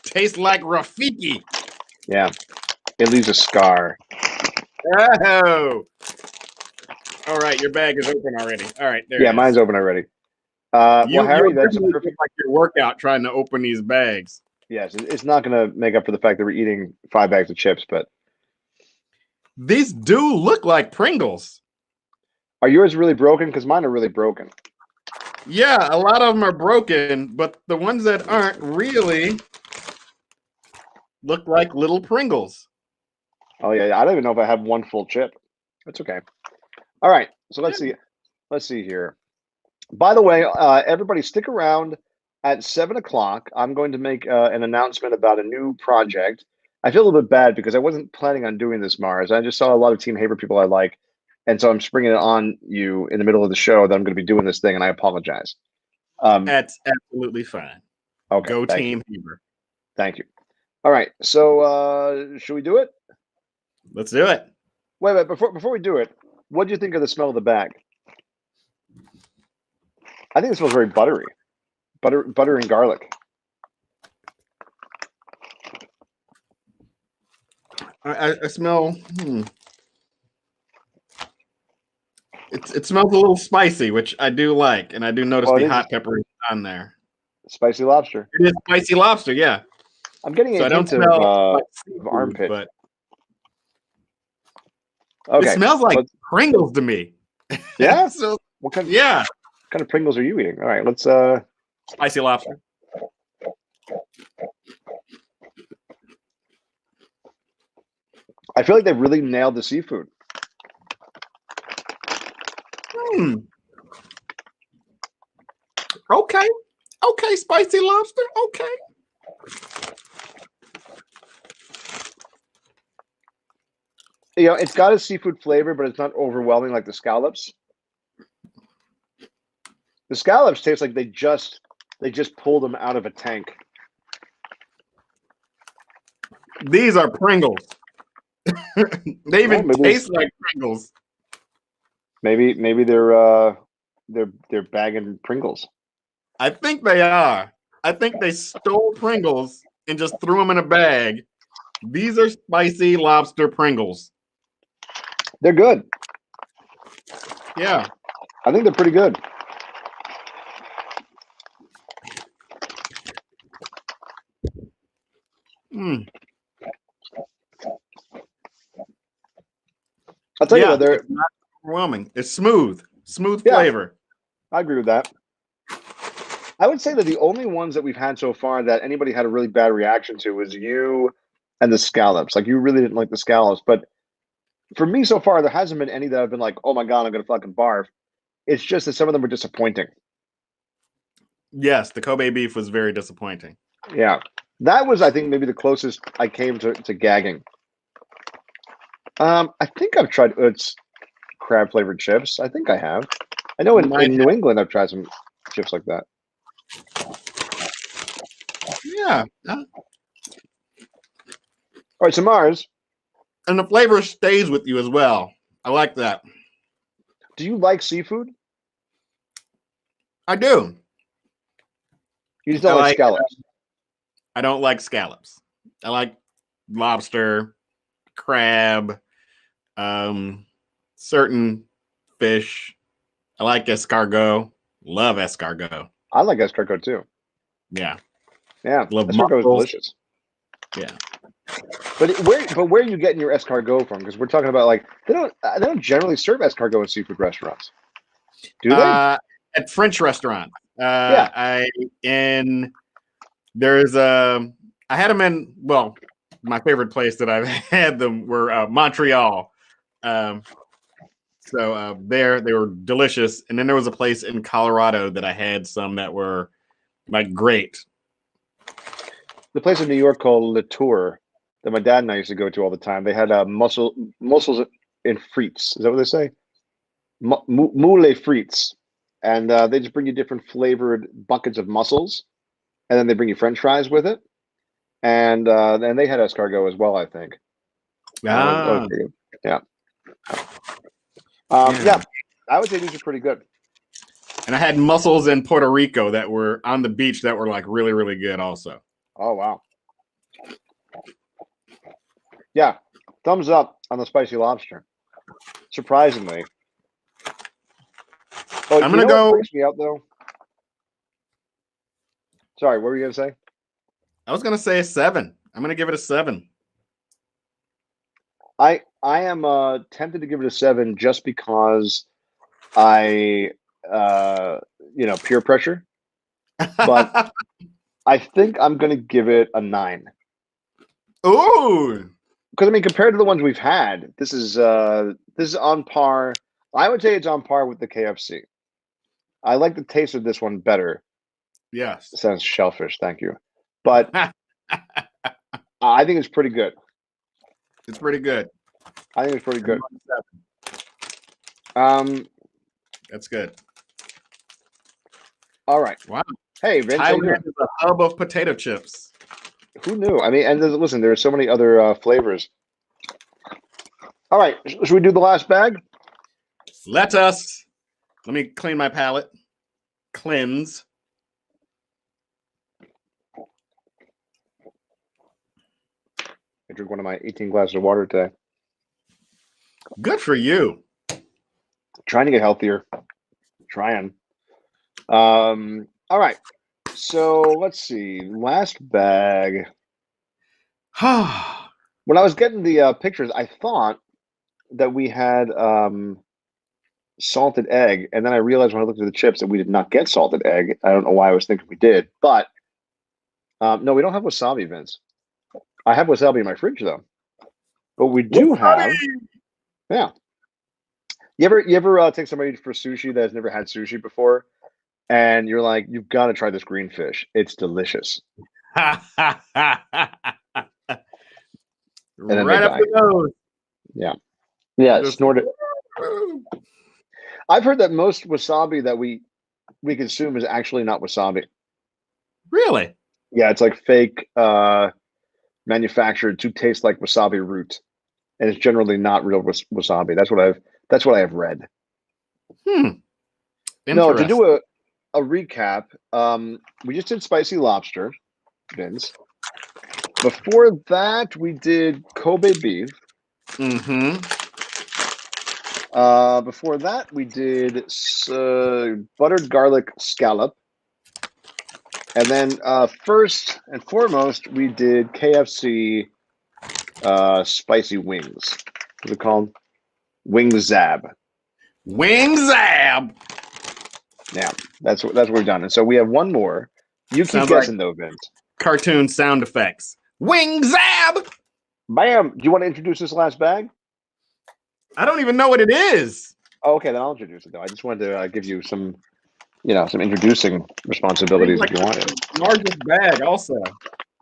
A: Tastes like Rafiki.
B: Yeah. It leaves a scar.
A: Oh. All right, your bag is open already. All right, there.
B: Yeah, mine's open already. Well, Harry, that's perfect.
A: Like your workout trying to open these bags.
B: Yes, it's not going to make up for the fact that we're eating 5 bags of chips, but
A: these do look like Pringles.
B: Are yours really broken? Because mine are really broken.
A: Yeah, a lot of them are broken, but the ones that aren't really look like little Pringles.
B: Oh yeah, I don't even know if I have one full chip. That's okay. All right, so let's see. Let's see here. By the way, everybody stick around at 7 o'clock. I'm going to make an announcement about a new project. I feel a little bit bad because I wasn't planning on doing this, Marz. I just saw a lot of Team Haber people I like. And so I'm springing it on you in the middle of the show that I'm going to be doing this thing, and I apologize.
A: That's absolutely fine.
B: Okay.
A: Go Team Haber.
B: Thank you. All right. So should we do it?
A: Let's do it.
B: Wait. Before we do it, what do you think of the smell of the bag? I think it smells very buttery. Butter and garlic.
A: I smell it smells a little spicy, which I do like, and I do notice
B: Well,
A: the
B: it is
A: hot pepper is on there.
B: spicy lobster.
A: It is spicy lobster, yeah.
B: I'm getting
A: So
B: a
A: I don't
B: hint of
A: smell like
B: of
A: seafood,
B: armpit.
A: but it
B: Okay,
A: smells like
B: let's.
A: Pringles to me.
B: Yeah,
A: So
B: what kind?
A: yeah,
B: Kind of Pringles are you eating? All right, let's.
A: spicy lobster.
B: I feel like they've really nailed the seafood.
A: Hmm. Okay. Okay, spicy lobster. Okay.
B: You know, it's got a seafood flavor, but it's not overwhelming like the scallops. The scallops taste like they just pulled them out of a tank.
A: These are Pringles. They even
B: Well,
A: taste like Pringles.
B: maybe they're bagging Pringles.
A: I think they are. I think they stole Pringles and just threw them in a bag. These are spicy lobster Pringles.
B: They're good.
A: Yeah.
B: I think they're pretty good.
A: Mm.
B: I'll tell you
A: Yeah,
B: though,
A: it's not overwhelming. It's smooth
B: yeah,
A: flavor.
B: I agree with that. I would say that the only ones that we've had so far that anybody had a really bad reaction to was you and the scallops. Like you really didn't like the scallops, but for me so far, there hasn't been any that I've been like, oh my god, I'm gonna fucking barf. It's just that some of them were disappointing.
A: Yes, the Kobe beef was very disappointing.
B: Yeah, that was I think maybe the closest I came to gagging. I think I've tried it's crab flavored chips. I think I have. I know in New England I've tried some chips like that.
A: Yeah.
B: All right, so Marz,
A: And the flavor stays with you as well. I like that.
B: do you like seafood?
A: I do.
B: You just don't like scallops.
A: I don't like scallops. I like lobster, crab, certain fish. I like escargot. Love escargot.
B: I like escargot too.
A: Yeah.
B: Yeah,
A: Love
B: escargot is
A: mussels.
B: delicious.
A: Yeah.
B: But where are you getting your escargot from? Because we're talking about like they don't generally serve escargot in seafood restaurants, do they?
A: At French restaurants.
B: Yeah.
A: There's I had them in, well, my favorite place that I've had them were Montreal. So there they were delicious, and then there was a place in Colorado that I had some that were like great.
B: The place in New York called Le Tour that my dad and I used to go to all the time. They had mussels in frites. Is that what they say? Moule frites, and they just bring you different flavored buckets of mussels, and then they bring you French fries with it, and then they had escargot as well. I think. That was pretty good. Yeah. Yeah, I would say these are pretty good.
A: And I had mussels in Puerto Rico that were on the beach that were like really, really good also.
B: Oh, wow. Yeah, thumbs up on the spicy lobster. Surprisingly. Oh,
A: I'm gonna go.
B: What freaks me out though? Sorry, what were you gonna say?
A: I was gonna say a 7. I'm gonna give it a 7.
B: I am tempted to give it a 7 just because I peer pressure, but I think I'm gonna give it a 9.
A: Ooh.
B: Because I mean, compared to the ones we've had, this is on par. I would say it's on par with the KFC. I like the taste of this one better.
A: Yes.
B: It sounds shellfish, thank you. But I think it's pretty good.
A: It's pretty good.
B: I think it's pretty good.
A: That's good.
B: All right.
A: Wow.
B: Hey, Vince, how you doing?
A: Thailand is a hub of potato chips.
B: Who knew? I mean, and listen, there are so many other flavors. All right, should we do the last bag?
A: Let me clean my palate. Cleanse.
B: I drink one of my 18 glasses of water today.
A: Good for you.
B: Trying to get healthier. Trying. All right. So let's see. Last bag. When I was getting the pictures, I thought that we had salted egg, and then I realized when I looked at the chips that we did not get salted egg. I don't know why I was thinking we did, but no, we don't have wasabi, Vince. I have wasabi in my fridge though, but we do have. Yeah. You ever take somebody for sushi that has never had sushi before, and you're like, you've got to try this green fish. It's delicious.
A: Right
B: up
A: the nose.
B: Yeah. Yeah, snort it. I've heard that most wasabi that we consume is actually not wasabi.
A: Really?
B: Yeah, it's like fake manufactured to taste like wasabi root, and it's generally not real wasabi. That's what I have read. No, to do a recap, we just did spicy lobster, Vince. Before that, we did Kobe beef. Before that, we did buttered garlic scallop. And then first and foremost, we did KFC spicy wings. What's it called? Wing Zab.
A: Wing Zab.
B: Yeah, that's what we've done. And so we have one more. You keep guessing though, Vince.
A: Cartoon sound effects. Wing Zab.
B: Bam. Do you want to introduce this last bag?
A: I don't even know what it is.
B: Oh, okay, then I'll introduce it though. I just wanted to give you some, some introducing responsibilities if you wanted.
A: Largest bag, also.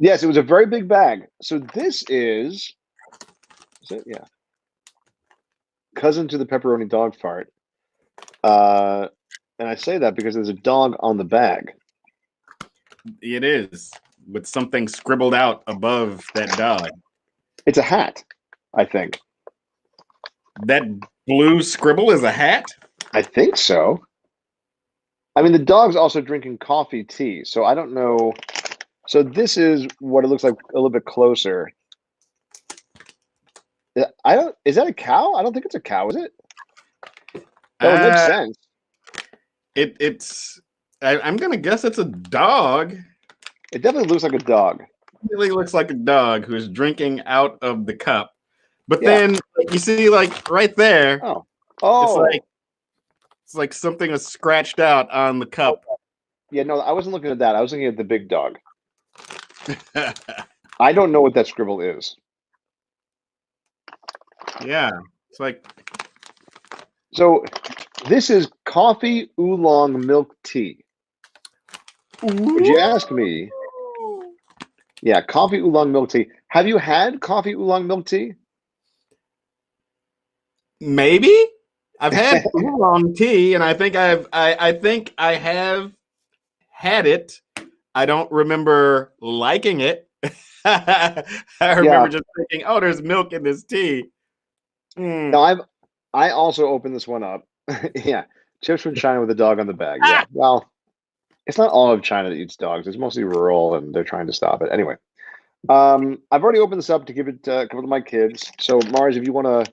B: Yes, it was a very big bag. So this is it? Yeah. Cousin to the pepperoni dog fart. And I say that because there's a dog on the bag.
A: It is, with something scribbled out above that dog.
B: It's a hat, I think.
A: That blue scribble is a hat?
B: I think so. I mean, the dog's also drinking coffee tea, so I don't know. So this is what it looks like a little bit closer. Is that a cow? I don't think it's a cow, is it? That would make sense.
A: I'm gonna guess it's a dog.
B: It definitely looks like a dog.
A: It really looks like a dog who's drinking out of the cup. But then you see, like right there, it's like something is scratched out on the cup.
B: Yeah, no, I wasn't looking at that. I was looking at the big dog. I don't know what that scribble is.
A: Yeah, it's like.
B: So this is coffee oolong milk tea. Would you ask me? Yeah, coffee oolong milk tea. Have you had coffee oolong milk tea?
A: Maybe. I've had oolong tea, and I think I have had it. I don't remember liking it. I remember just thinking, "Oh, there's milk in this tea."
B: No, I also opened this one up. Yeah, chips from China with a dog on the bag. Yeah, well, it's not all of China that eats dogs. It's mostly rural, and they're trying to stop it. Anyway, I've already opened this up to give it a couple of my kids. So, Marz, if you want to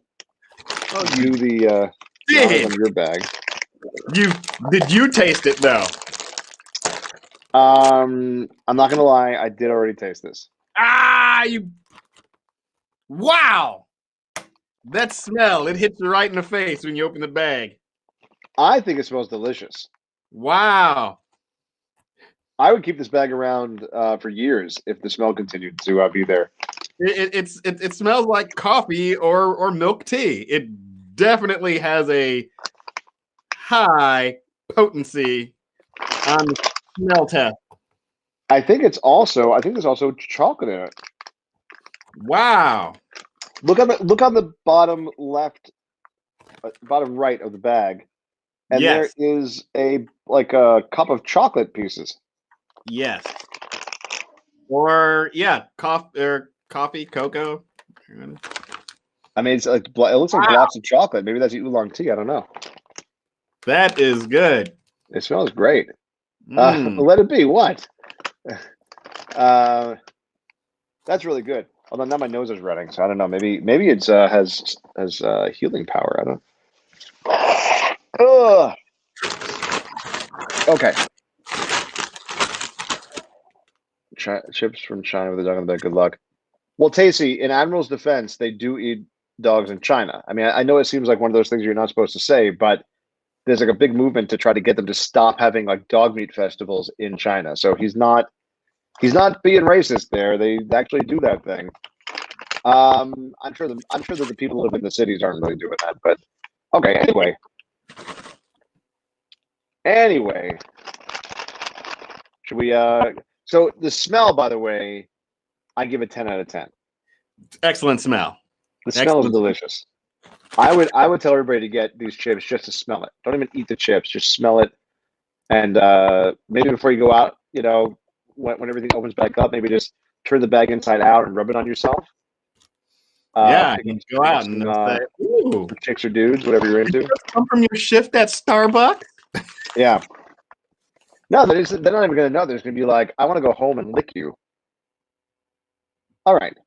B: view the on your bag.
A: Did you taste it though?
B: I'm not gonna lie, I did already taste this.
A: Wow! That smell, it hits you right in the face when you open the bag.
B: I think it smells delicious.
A: Wow.
B: I would keep this bag around for years if the smell continued to be there.
A: It smells like coffee or milk tea. It definitely has a high potency on the smell test.
B: I think there's also chocolate in it.
A: Wow.
B: Look on the bottom left, bottom right of the bag, and there is a cup of chocolate pieces.
A: Yes. Or coffee, cocoa.
B: I mean, it looks like blocks of chocolate. Maybe that's the oolong tea. I don't know.
A: That is good.
B: It smells great. Let it be. What? That's really good. Although now my nose is running, so I don't know. Maybe it's has healing power. I don't know. Ugh. Okay. Chips from China with a dog on the bed. Good luck. Well, Tacey, in Admiral's defense, they do eat dogs in China. I mean, I know it seems like one of those things you're not supposed to say, but there's like a big movement to try to get them to stop having like dog meat festivals in China. So he's not being racist there. They actually do that thing. I'm sure that the people who live in the cities aren't really doing that, but okay. Anyway, should we? So the smell, by the way, I give it 10 out of 10.
A: Excellent smell.
B: The smell is delicious. I would tell everybody to get these chips just to smell it. Don't even eat the chips, just smell it. And maybe before you go out, you know, when everything opens back up, maybe just turn the bag inside out and rub it on yourself.
A: Yeah, you can go out and say, "Ooh,
B: chicks or dudes, whatever you're into."
A: Come from your shift at Starbucks.
B: Yeah. No, they're not even going to know. They're just going to be like, "I want to go home and lick you." All right.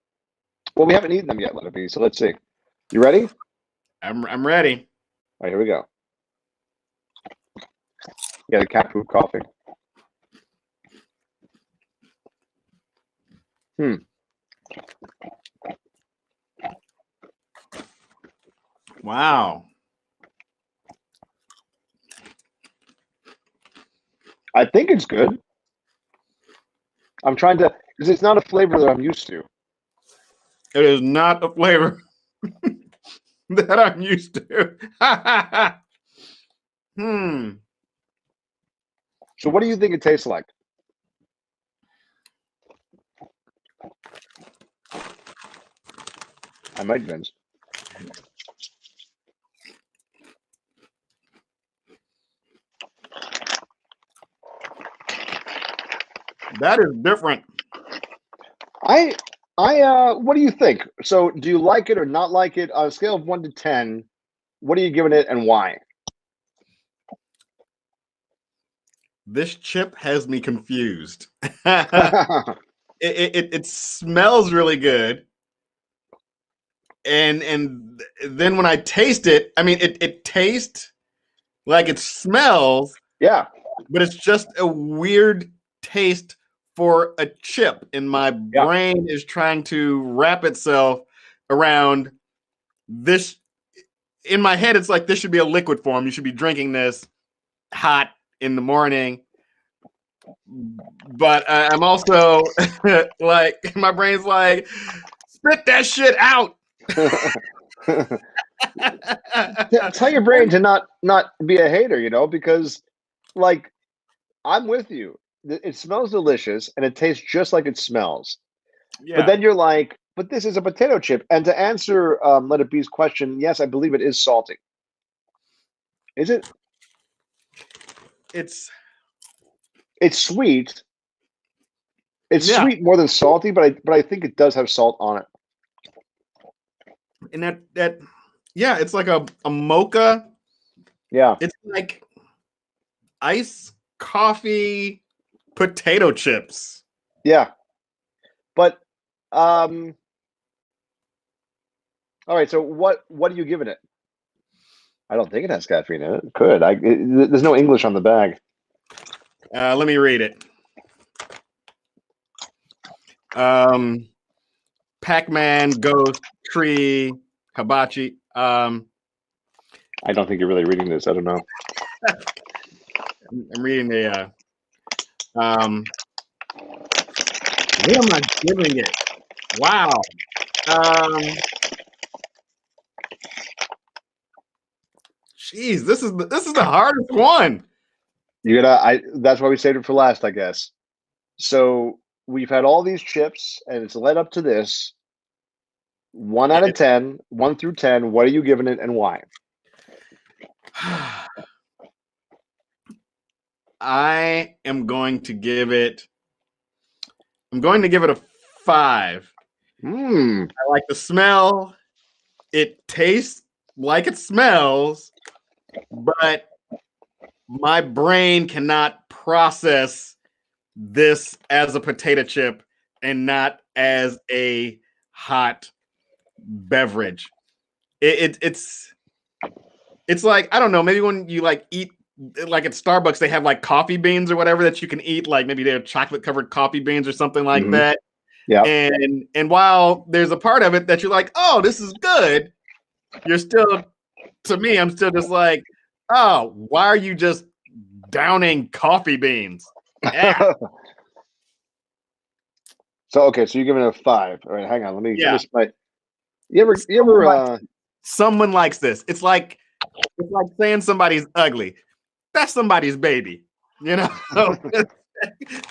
B: Well, we haven't eaten them yet, Lenape, so let's see. You ready?
A: I'm ready.
B: All right, here we go. You got a cat food coffee.
A: Wow.
B: I think it's good. I'm trying to, because it's not a flavor that I'm used to.
A: It is not a flavor that I'm used to.
B: So what do you think it tastes like? I might, Vince.
A: That is different.
B: What do you think? So do you like it or not like it? On a scale of 1 to 10, what are you giving it and why?
A: This chip has me confused. It smells really good. And then when I taste it, I mean, it tastes like it smells.
B: Yeah.
A: But it's just a weird taste for a chip. And my brain is trying to wrap itself around this. In my head, it's like this should be a liquid form. You should be drinking this hot in the morning. But I'm also like, my brain's like, spit that shit out.
B: Tell your brain to not be a hater, you know, because like I'm with you. It smells delicious and it tastes just like it smells. Yeah. But then you're like, but this is a potato chip. And to answer Let It Be's question, yes, I believe it is salty. Is it?
A: It's
B: sweet. It's sweet more than salty, but I think it does have salt on it.
A: And that it's like a mocha.
B: Yeah.
A: It's like iced coffee potato chips.
B: Yeah. But all right, so what are you giving it? I don't think it has caffeine in it. It could. There's no English on the bag.
A: Let me read it. Pac-Man, Ghost, Tree, Hibachi.
B: I don't think you're really reading this. I don't know.
A: I'm reading the. What am I giving it? Wow. Jeez, this is the hardest one.
B: That's why we saved it for last, I guess. So we've had all these chips, and it's led up to this. 1 out of 10, 1 through 10. What are you giving it, and why?
A: I am going to give it. I'm going to give it a 5. I like the smell. It tastes like it smells, but my brain cannot process this as a potato chip and not as a hot beverage. It's It's like, I don't know, maybe when you like eat, like at Starbucks, they have like coffee beans or whatever that you can eat. Like maybe they're chocolate covered coffee beans or something like that.
B: Yeah.
A: And while there's a part of it that you're like, oh, this is good, you're still, to me, I'm still just like, oh, why are you just downing coffee beans? Yeah.
B: So okay, so you're giving it a 5. All right, hang on. Let me
A: Yeah.
B: You ever
A: Someone likes this. It's like saying somebody's ugly. That's somebody's baby. You know?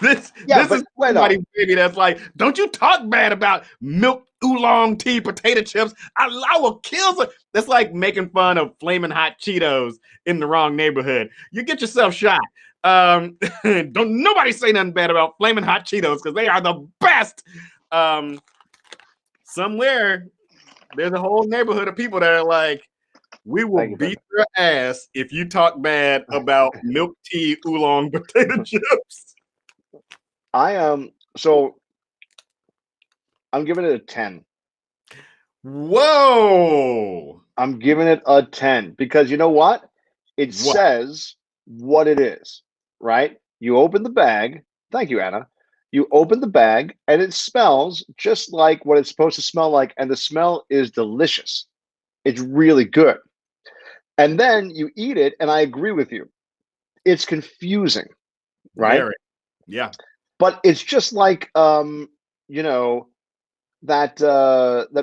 A: this is somebody's baby that's like, don't you talk bad about milk oolong tea potato chips. I will kill some. That's like making fun of flaming hot Cheetos in the wrong neighborhood. You get yourself shot. Don't nobody say nothing bad about flaming hot Cheetos because they are the best. Somewhere there's a whole neighborhood of people that are like, we will beat your ass if you talk bad about milk tea oolong potato chips.
B: So I'm giving it a 10.
A: Whoa!
B: I'm giving it a 10 because you know what? It says what it is, right? You open the bag. Thank you, Anna. You open the bag and it smells just like what it's supposed to smell like, and the smell is delicious. It's really good. And then you eat it, and I agree with you. It's confusing, right?
A: Very. Yeah.
B: But it's just like you know, that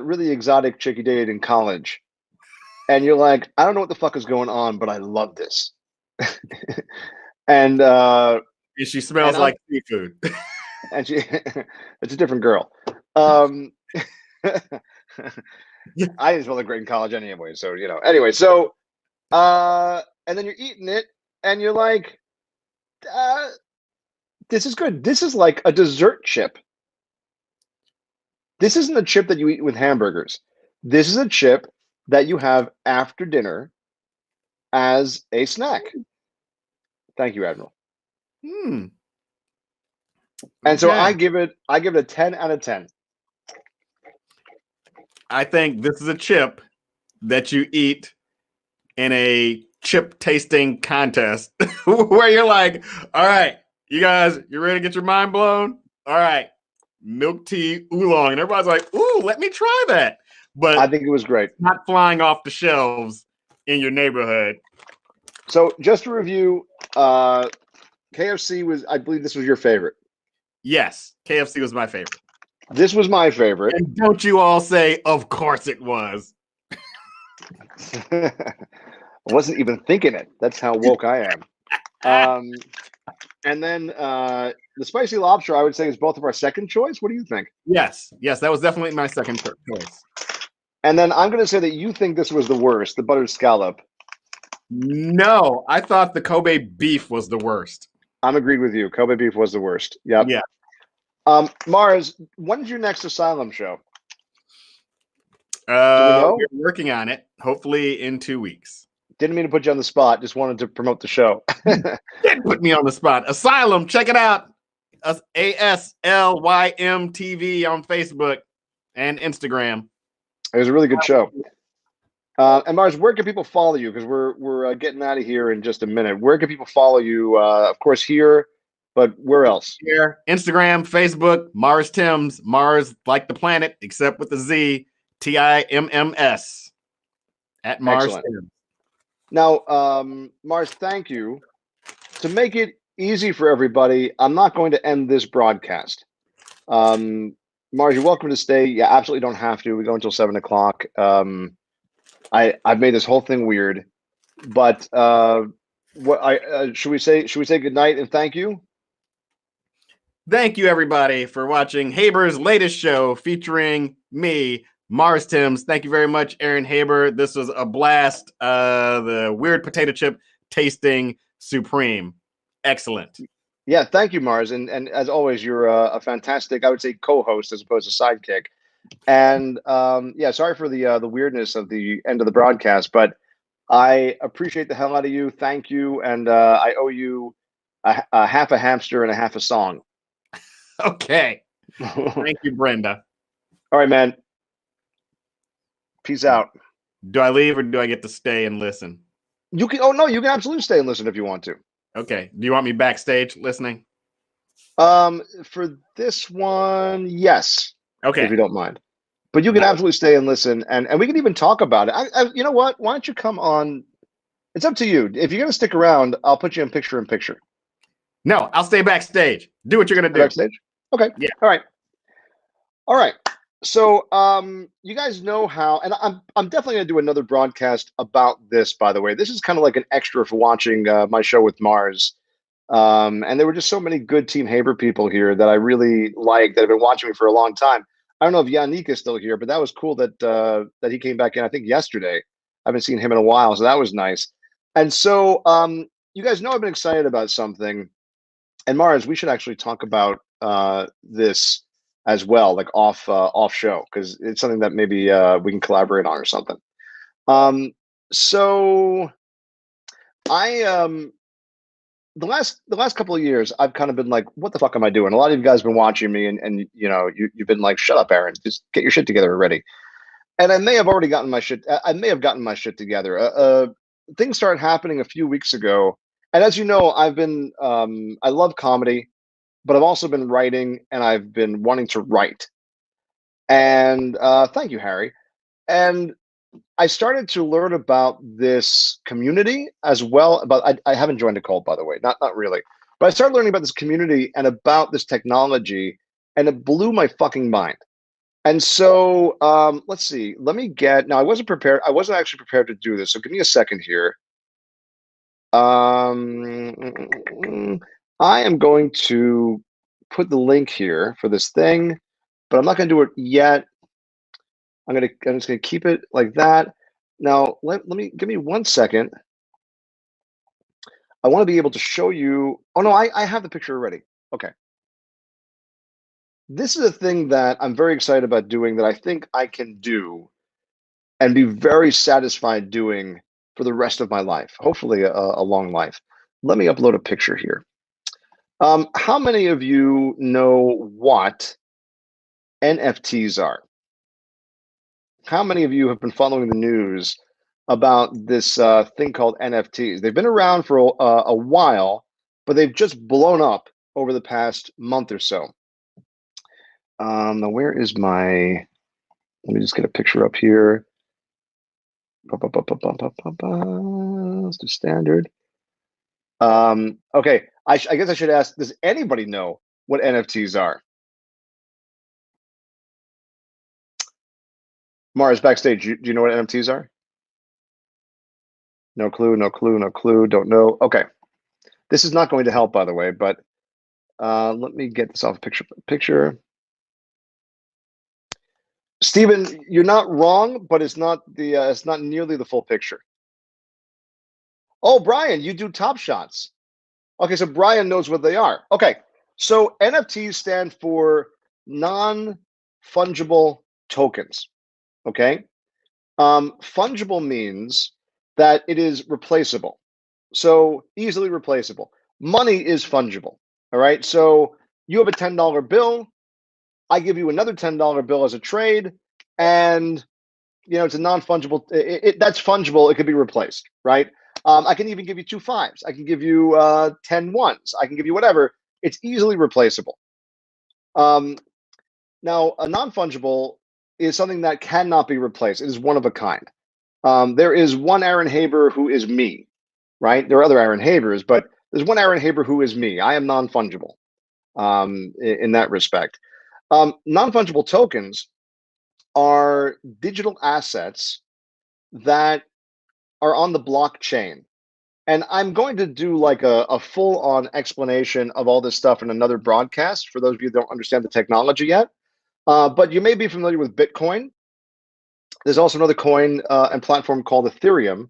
B: really exotic chick you dated in college. And you're like, I don't know what the fuck is going on, but I love this. and
A: she smells like seafood.
B: And she it's a different girl. I didn't smell like great in college anyway, so you know. Anyway, so and then you're eating it and you're like, this is good. This is like a dessert chip. This isn't a chip that you eat with hamburgers. This is a chip that you have after dinner as a snack. Thank you, Admiral. And so I give it a 10 out of 10.
A: I think this is a chip that you eat in a chip tasting contest where you're like, all right, you guys, you ready to get your mind blown? All right, milk tea oolong. And everybody's like, ooh, let me try that. But
B: I think it was great.
A: Not flying off the shelves in your neighborhood.
B: So just to review, KFC was, I believe this was your favorite.
A: Yes, KFC was my favorite.
B: This was my favorite.
A: And don't you all say, of course it was.
B: I wasn't even thinking it. That's how woke I am. And then the spicy lobster, I would say, is both of our second choice. What do you think?
A: Yes, that was definitely my second choice.
B: And then I'm going to say that you think this was the worst, the buttered scallop.
A: No, I thought the Kobe beef was the worst.
B: I'm agreed with you. Kobe beef was the worst. Yep.
A: Yeah.
B: Marz, when's your next Asylum show?
A: We're working on it. Hopefully in 2 weeks.
B: Didn't mean to put you on the spot. Just wanted to promote the show.
A: Didn't put me on the spot. Asylum, check it out. ASLYM TV on Facebook and Instagram.
B: It was a really good show. And Marz, where can people follow you? Because we're getting out of here in just a minute. Where can people follow you? Of course, here, but where else?
A: Here, Instagram, Facebook, Marz Timms. Marz like the planet, except with the Z. TIMMS at Marz Timms.
B: Now, Marz, thank you. To make it easy for everybody, I'm not going to end this broadcast. Marz, you're welcome to stay. You absolutely don't have to. We go until 7 o'clock. I've made this whole thing weird, but should we say good night and thank you?
A: Thank you, everybody, for watching Haber's latest show featuring me, Marz Timms. Thank you very much, Aaron Haber. This was a blast. The weird potato chip tasting supreme. Excellent.
B: Yeah, thank you, Marz. And as always, you're a fantastic, I would say, co-host as opposed to sidekick. And yeah, sorry for the weirdness of the end of the broadcast, but I appreciate the hell out of you. Thank you. And I owe you a half a hamster and a half a song.
A: Okay. Thank you, Brenda.
B: All right, man. Peace out.
A: Do I leave or do I get to stay and listen?
B: You can. Oh no, you can absolutely stay and listen if you want to.
A: Okay. Do you want me backstage listening?
B: For this one, yes, if
A: Okay.
B: you don't mind. But you can absolutely stay and listen, and we can even talk about it. You know what? Why don't you come on? It's up to you. If you're gonna stick around, I'll put you in picture.
A: No, I'll stay backstage. Do what you're gonna do.
B: Backstage. Okay.
A: Yeah.
B: All right. All right. So, you guys know how, and I'm definitely gonna do another broadcast about this. By the way, this is kind of like an extra for watching my show with Marz. And there were just so many good Team Haber people here that I really like that have been watching me for a long time. I don't know if Yannick is still here, but that was cool that that he came back in. I think yesterday. I haven't seen him in a while, so that was nice. And so, you guys know I've been excited about something. And Mars, we should actually talk about this as well, like off show, because it's something that maybe we can collaborate on or something. Um, so I the last couple of years, I've kind of been like, what the fuck am I doing? A lot of you guys have been watching me, and you've been like, shut up, Aaron, just get your shit together already. And I may have already gotten my shit. I may have gotten my shit together. Things started happening a few weeks ago, and as you know, I love comedy, but I've also been writing, and I've been wanting to write. And thank you, Harry. And I started to learn about this community as well. But I haven't joined a cult, by the way, not really. But I started learning about this community and about this technology, and it blew my fucking mind. And so, let's see. Let me get now. I wasn't prepared. I wasn't actually prepared to do this. So give me a second here. I am going to put the link here for this thing, but I'm not going to do it yet. I'm just gonna keep it like that. Now let me give me 1 second. I want to be able to show you. Oh no, I have the picture already. Okay. This is a thing that I'm very excited about doing that I think I can do and be very satisfied doing for the rest of my life. Hopefully a long life. Let me upload a picture here. How many of you know what NFTs are? How many of you have been following the news about this thing called NFTs? They've been around for a while, but they've just blown up over the past month or so. Now, where is my? Let me just get a picture up here. Let's do standard. Okay, I guess I should ask, does anybody know what NFTs are? Mars, backstage, do you know what NFTs are? No clue, no clue, no clue, don't know. Okay. This is not going to help, by the way, but let me get this off picture. Stephen, you're not wrong, but it's not nearly the full picture. Oh, Brian, you do Top Shots. Okay, so Brian knows what they are. Okay, so NFTs stand for non-fungible tokens. Okay, fungible means that it is replaceable, so easily replaceable. Money is fungible. All right, so you have a $10 bill. I give you another $10 bill as a trade, and it's a non-fungible. That's fungible. It could be replaced, right? I can even give you two fives. I can give you 10 ones. I can give you whatever. It's easily replaceable. Now, a non-fungible is something that cannot be replaced. It is one of a kind. There is one Aaron Haber who is me, right? There are other Aaron Habers, but there's one Aaron Haber who is me. I am non-fungible in that respect. Non-fungible tokens are digital assets that are on the blockchain. And I'm going to do like a full on explanation of all this stuff in another broadcast for those of you that don't understand the technology yet. But you may be familiar with Bitcoin. There's also another coin and platform called Ethereum,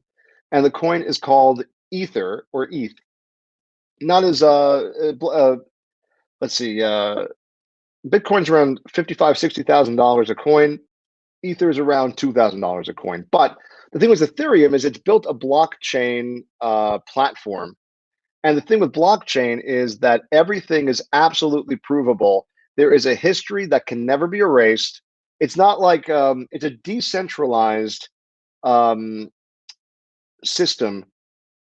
B: and the coin is called Ether or ETH. Not as let's see, Bitcoin's around $60,000 a coin. Ether is around $2,000 a coin. But the thing with Ethereum is it's built a blockchain platform. And the thing with blockchain is that everything is absolutely provable. There is a history that can never be erased. It's not like it's a decentralized system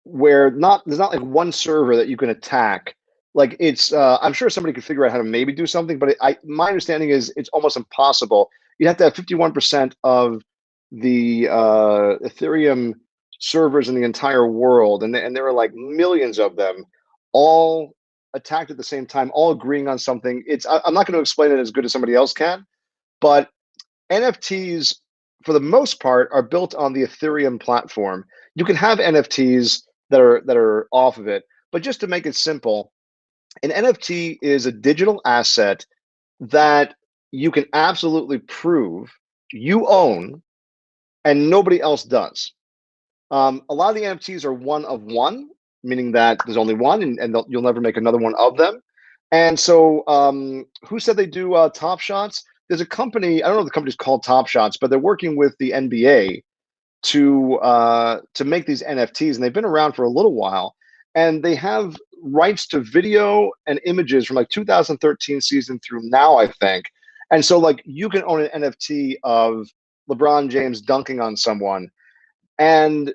B: where not there's not like one server that you can attack. Like it's I'm sure somebody could figure out how to maybe do something, but my understanding is it's almost impossible. You have to have 51% of the Ethereum servers in the entire world, and there are like millions of them, all attacked at the same time, all agreeing on something. I'm not going to explain it as good as somebody else can, but NFTs, for the most part, are built on the Ethereum platform. You can have NFTs that are off of it, but just to make it simple, an NFT is a digital asset that you can absolutely prove you own and nobody else does. A lot of the NFTs are one of one, meaning that there's only one, and you'll never make another one of them. And so, who said they do Top Shots? There's a company. I don't know if the company's called Top Shots, but they're working with the NBA to make these NFTs, and they've been around for a little while. And they have rights to video and images from like 2013 season through now, I think. And so, like, you can own an NFT of LeBron James dunking on someone, and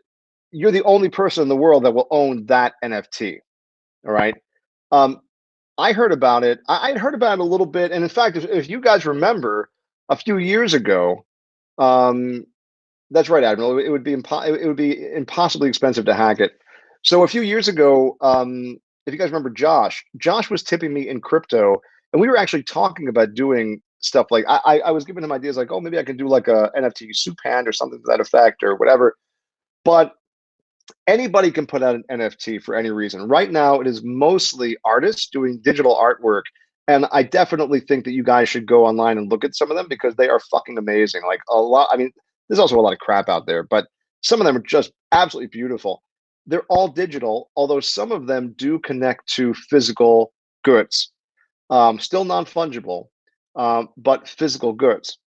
B: you're the only person in the world that will own that NFT. All right. Um, I heard about it. I'd heard about it a little bit, and in fact, if you guys remember, a few years ago, um, that's right, Admiral. It would be impossibly expensive to hack it. So a few years ago, if you guys remember Josh was tipping me in crypto, and we were actually talking about doing stuff like I was giving him ideas like, oh, maybe I can do like a NFT soup hand or something to that effect or whatever. But anybody can put out an NFT for any reason. Right now, it is mostly artists doing digital artwork. And I definitely think that you guys should go online and look at some of them because they are fucking amazing. Like a lot, I mean, there's also a lot of crap out there, but some of them are just absolutely beautiful. They're all digital, although some of them do connect to physical goods. Still non fungible, but physical goods.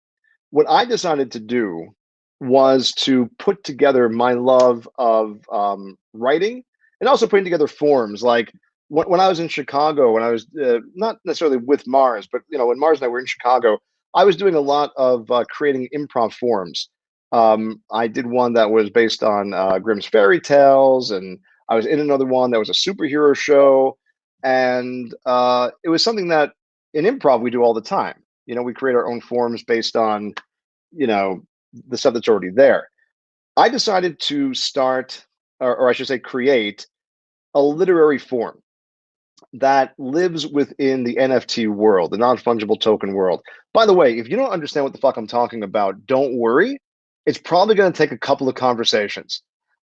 B: What I decided to do was to put together my love of writing and also putting together forms. Like when I was in Chicago, when I was not necessarily with Marz, but when Marz and I were in Chicago, I was doing a lot of creating improv forms. I did one that was based on Grimm's fairy tales, and I was in another one that was a superhero show, and it was something that in improv we do all the time. We create our own forms based on you know the stuff that's already there. I decided to start, or I should say, create a literary form that lives within the NFT world, the non fungible token world. By the way, if you don't understand what the fuck I'm talking about, don't worry. It's probably going to take a couple of conversations.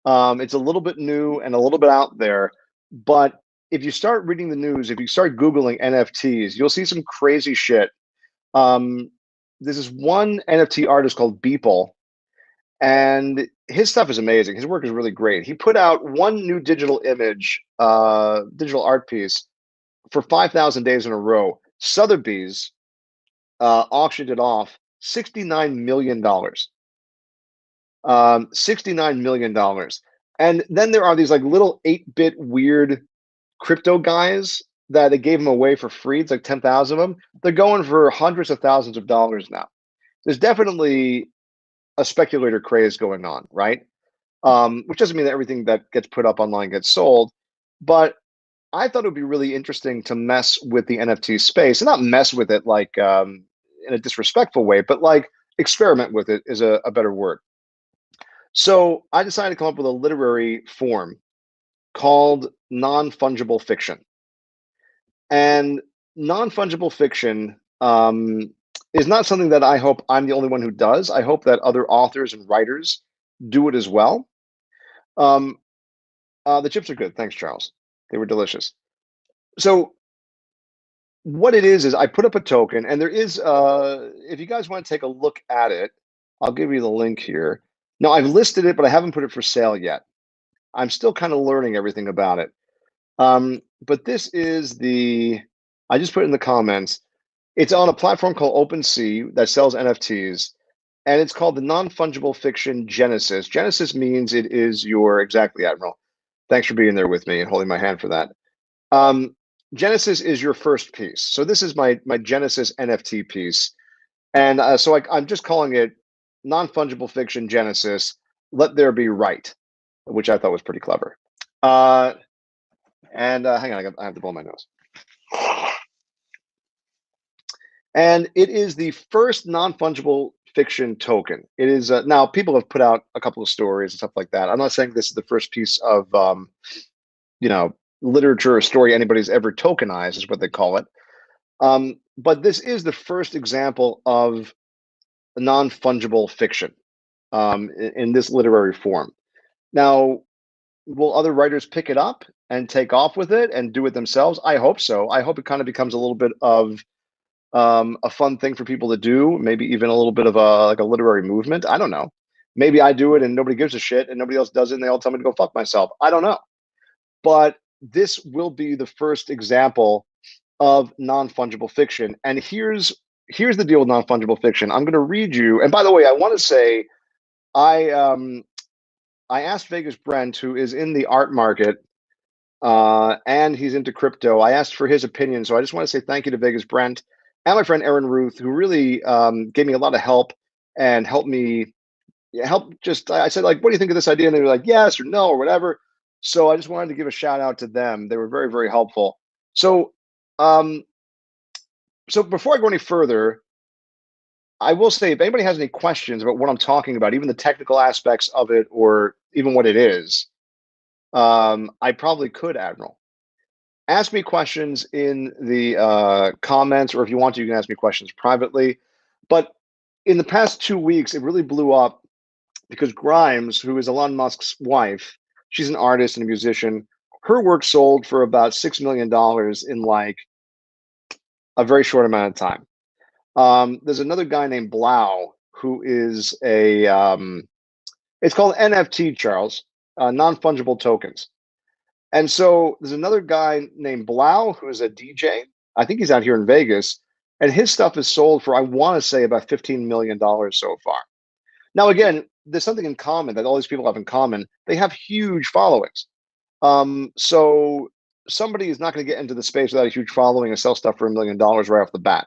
B: It's a little bit new and a little bit out there, but if you start reading the news, if you start Googling NFTs, you'll see some crazy shit. Um, this is one NFT artist called Beeple, and his stuff is amazing. His work is really great. He put out one new digital image, digital art piece for 5,000 days in a row. Sotheby's auctioned it off $69 million. $69 million. And then there are these like little 8-bit weird crypto guys that they gave them away for free. It's like 10,000 of them. They're going for hundreds of thousands of dollars now. There's definitely a speculator craze going on, right? Which doesn't mean that everything that gets put up online gets sold, but I thought it would be really interesting to mess with the NFT space, and not mess with it like in a disrespectful way, but like experiment with it is a better word. So I decided to come up with a literary form called non-fungible fiction. And non-fungible fiction is not something that I hope I'm the only one who does. I hope that other authors and writers do it as well. Um, the chips are good. Thanks, Charles. They were delicious. So what it is I put up a token, and there is if you guys want to take a look at it, I'll give you the link here. Now I've listed it, but I haven't put it for sale yet. I'm still kind of learning everything about it. But this is I just put it in the comments. It's on a platform called OpenSea that sells NFTs, and it's called the Non-Fungible Fiction Genesis. Genesis means it is your, exactly, Admiral. Thanks for being there with me and holding my hand for that. Genesis is your first piece. So this is my Genesis NFT piece. And so I'm just calling it Non-Fungible Fiction Genesis, Let There Be Right, which I thought was pretty clever. And hang on, I have to blow my nose. And it is the first non-fungible fiction token. It is now people have put out a couple of stories and stuff like that. I'm not saying this is the first piece of you know, literature or story anybody's ever tokenized, is what they call it. But this is the first example of non-fungible fiction in this literary form. Now, will other writers pick it up and take off with it and do it themselves? I hope so. I hope it kind of becomes a little bit of a fun thing for people to do, maybe even a little bit of a like a literary movement. I don't know. Maybe I do it and nobody gives a shit and nobody else does it and they all tell me to go fuck myself. I don't know. But this will be the first example of non-fungible fiction. And here's the deal with non-fungible fiction. I'm going to read you. And by the way, I want to say I asked Vegas Brent, who is in the art market, and he's into crypto. I asked for his opinion, so I just want to say thank you to Vegas Brent and my friend Aaron Ruth, who really gave me a lot of help and helped me help. Just I said, like, what do you think of this idea? And they were like, yes or no or whatever. So I just wanted to give a shout out to them. They were very, very helpful. So um, so before I go any further, I will say if anybody has any questions about what I'm talking about, even the technical aspects of it, or even what it is, I probably could, Admiral. Ask me questions in the comments, or if you want to, you can ask me questions privately. But in the past 2 weeks, it really blew up because Grimes, who is Elon Musk's wife, she's an artist and a musician. Her work sold for about $6 million in like a very short amount of time. There's another guy named Blau who is it's called NFT, Charles, non-fungible tokens. And so there's another guy named Blau who is a DJ. I think he's out here in Vegas, and his stuff is sold for, I want to say, about $15 million so far. Now, again, there's something in common that all these people have in common. They have huge followings. So somebody is not going to get into the space without a huge following and sell stuff for $1 million right off the bat.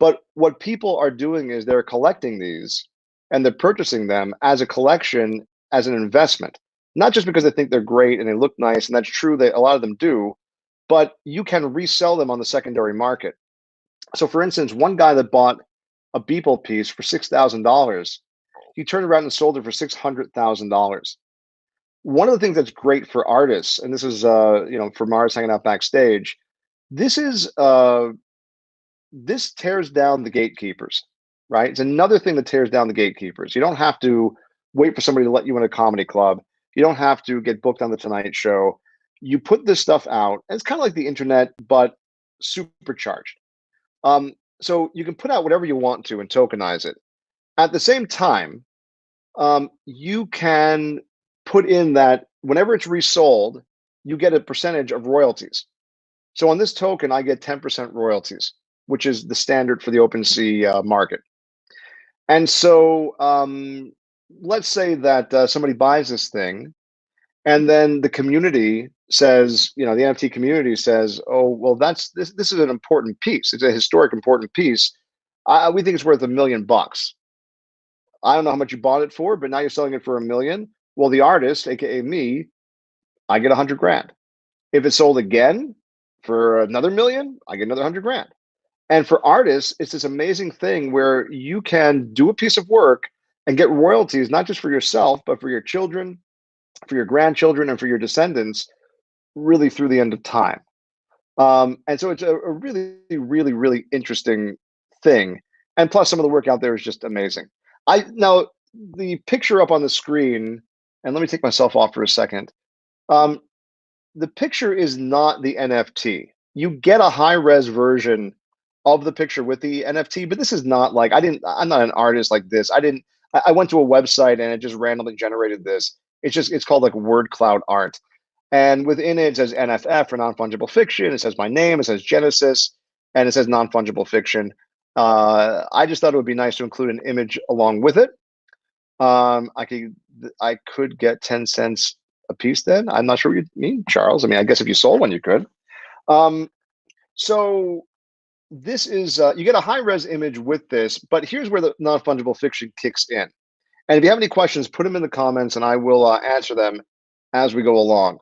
B: But what people are doing is they're collecting these and they're purchasing them as a collection, as an investment, not just because they think they're great and they look nice. And that's true that a lot of them do, but you can resell them on the secondary market. So for instance, one guy that bought a Beeple piece for $6,000, he turned around and sold it for $600,000. One of the things that's great for artists, and this is for Marz hanging out backstage, this is this tears down the gatekeepers, right? It's another thing that tears down the gatekeepers. You don't have to wait for somebody to let you in a comedy club. You don't have to get booked on the Tonight Show. You put this stuff out, and it's kind of like the internet, but supercharged. So you can put out whatever you want to and tokenize it. At the same time, you can put in that whenever it's resold, you get a percentage of royalties. So on this token, I get 10% royalties, which is the standard for the OpenSea market. And so let's say that somebody buys this thing, and then the community says, the NFT community says, oh, well, this is an important piece. It's a historic important piece. We think it's worth $1 million. I don't know how much you bought it for, but now you're selling it for $1 million. Well, the artist, aka me, I get 100 grand. If it's sold again for another $1 million, I get another 100 grand. And for artists, it's this amazing thing where you can do a piece of work and get royalties, not just for yourself, but for your children, for your grandchildren, and for your descendants, really through the end of time. And so it's a really, really, really interesting thing. And plus, some of the work out there is just amazing. Now, the picture up on the screen, and let me take myself off for a second. The picture is not the NFT. You get a high-res version of the picture with the NFT, but this is not like, I'm not an artist like this. I went to a website and it just randomly generated this. It's called like word cloud art. And within it says NFF for non-fungible fiction. It says my name, it says Genesis, and it says non-fungible fiction. I just thought it would be nice to include an image along with it. I could get 10 cents a piece then. I'm not sure what you mean, Charles. I mean, I guess if you sold one, you could. So this is, you get a high-res image with this, but here's where the non-fungible fiction kicks in. And if you have any questions, put them in the comments and I will answer them as we go along.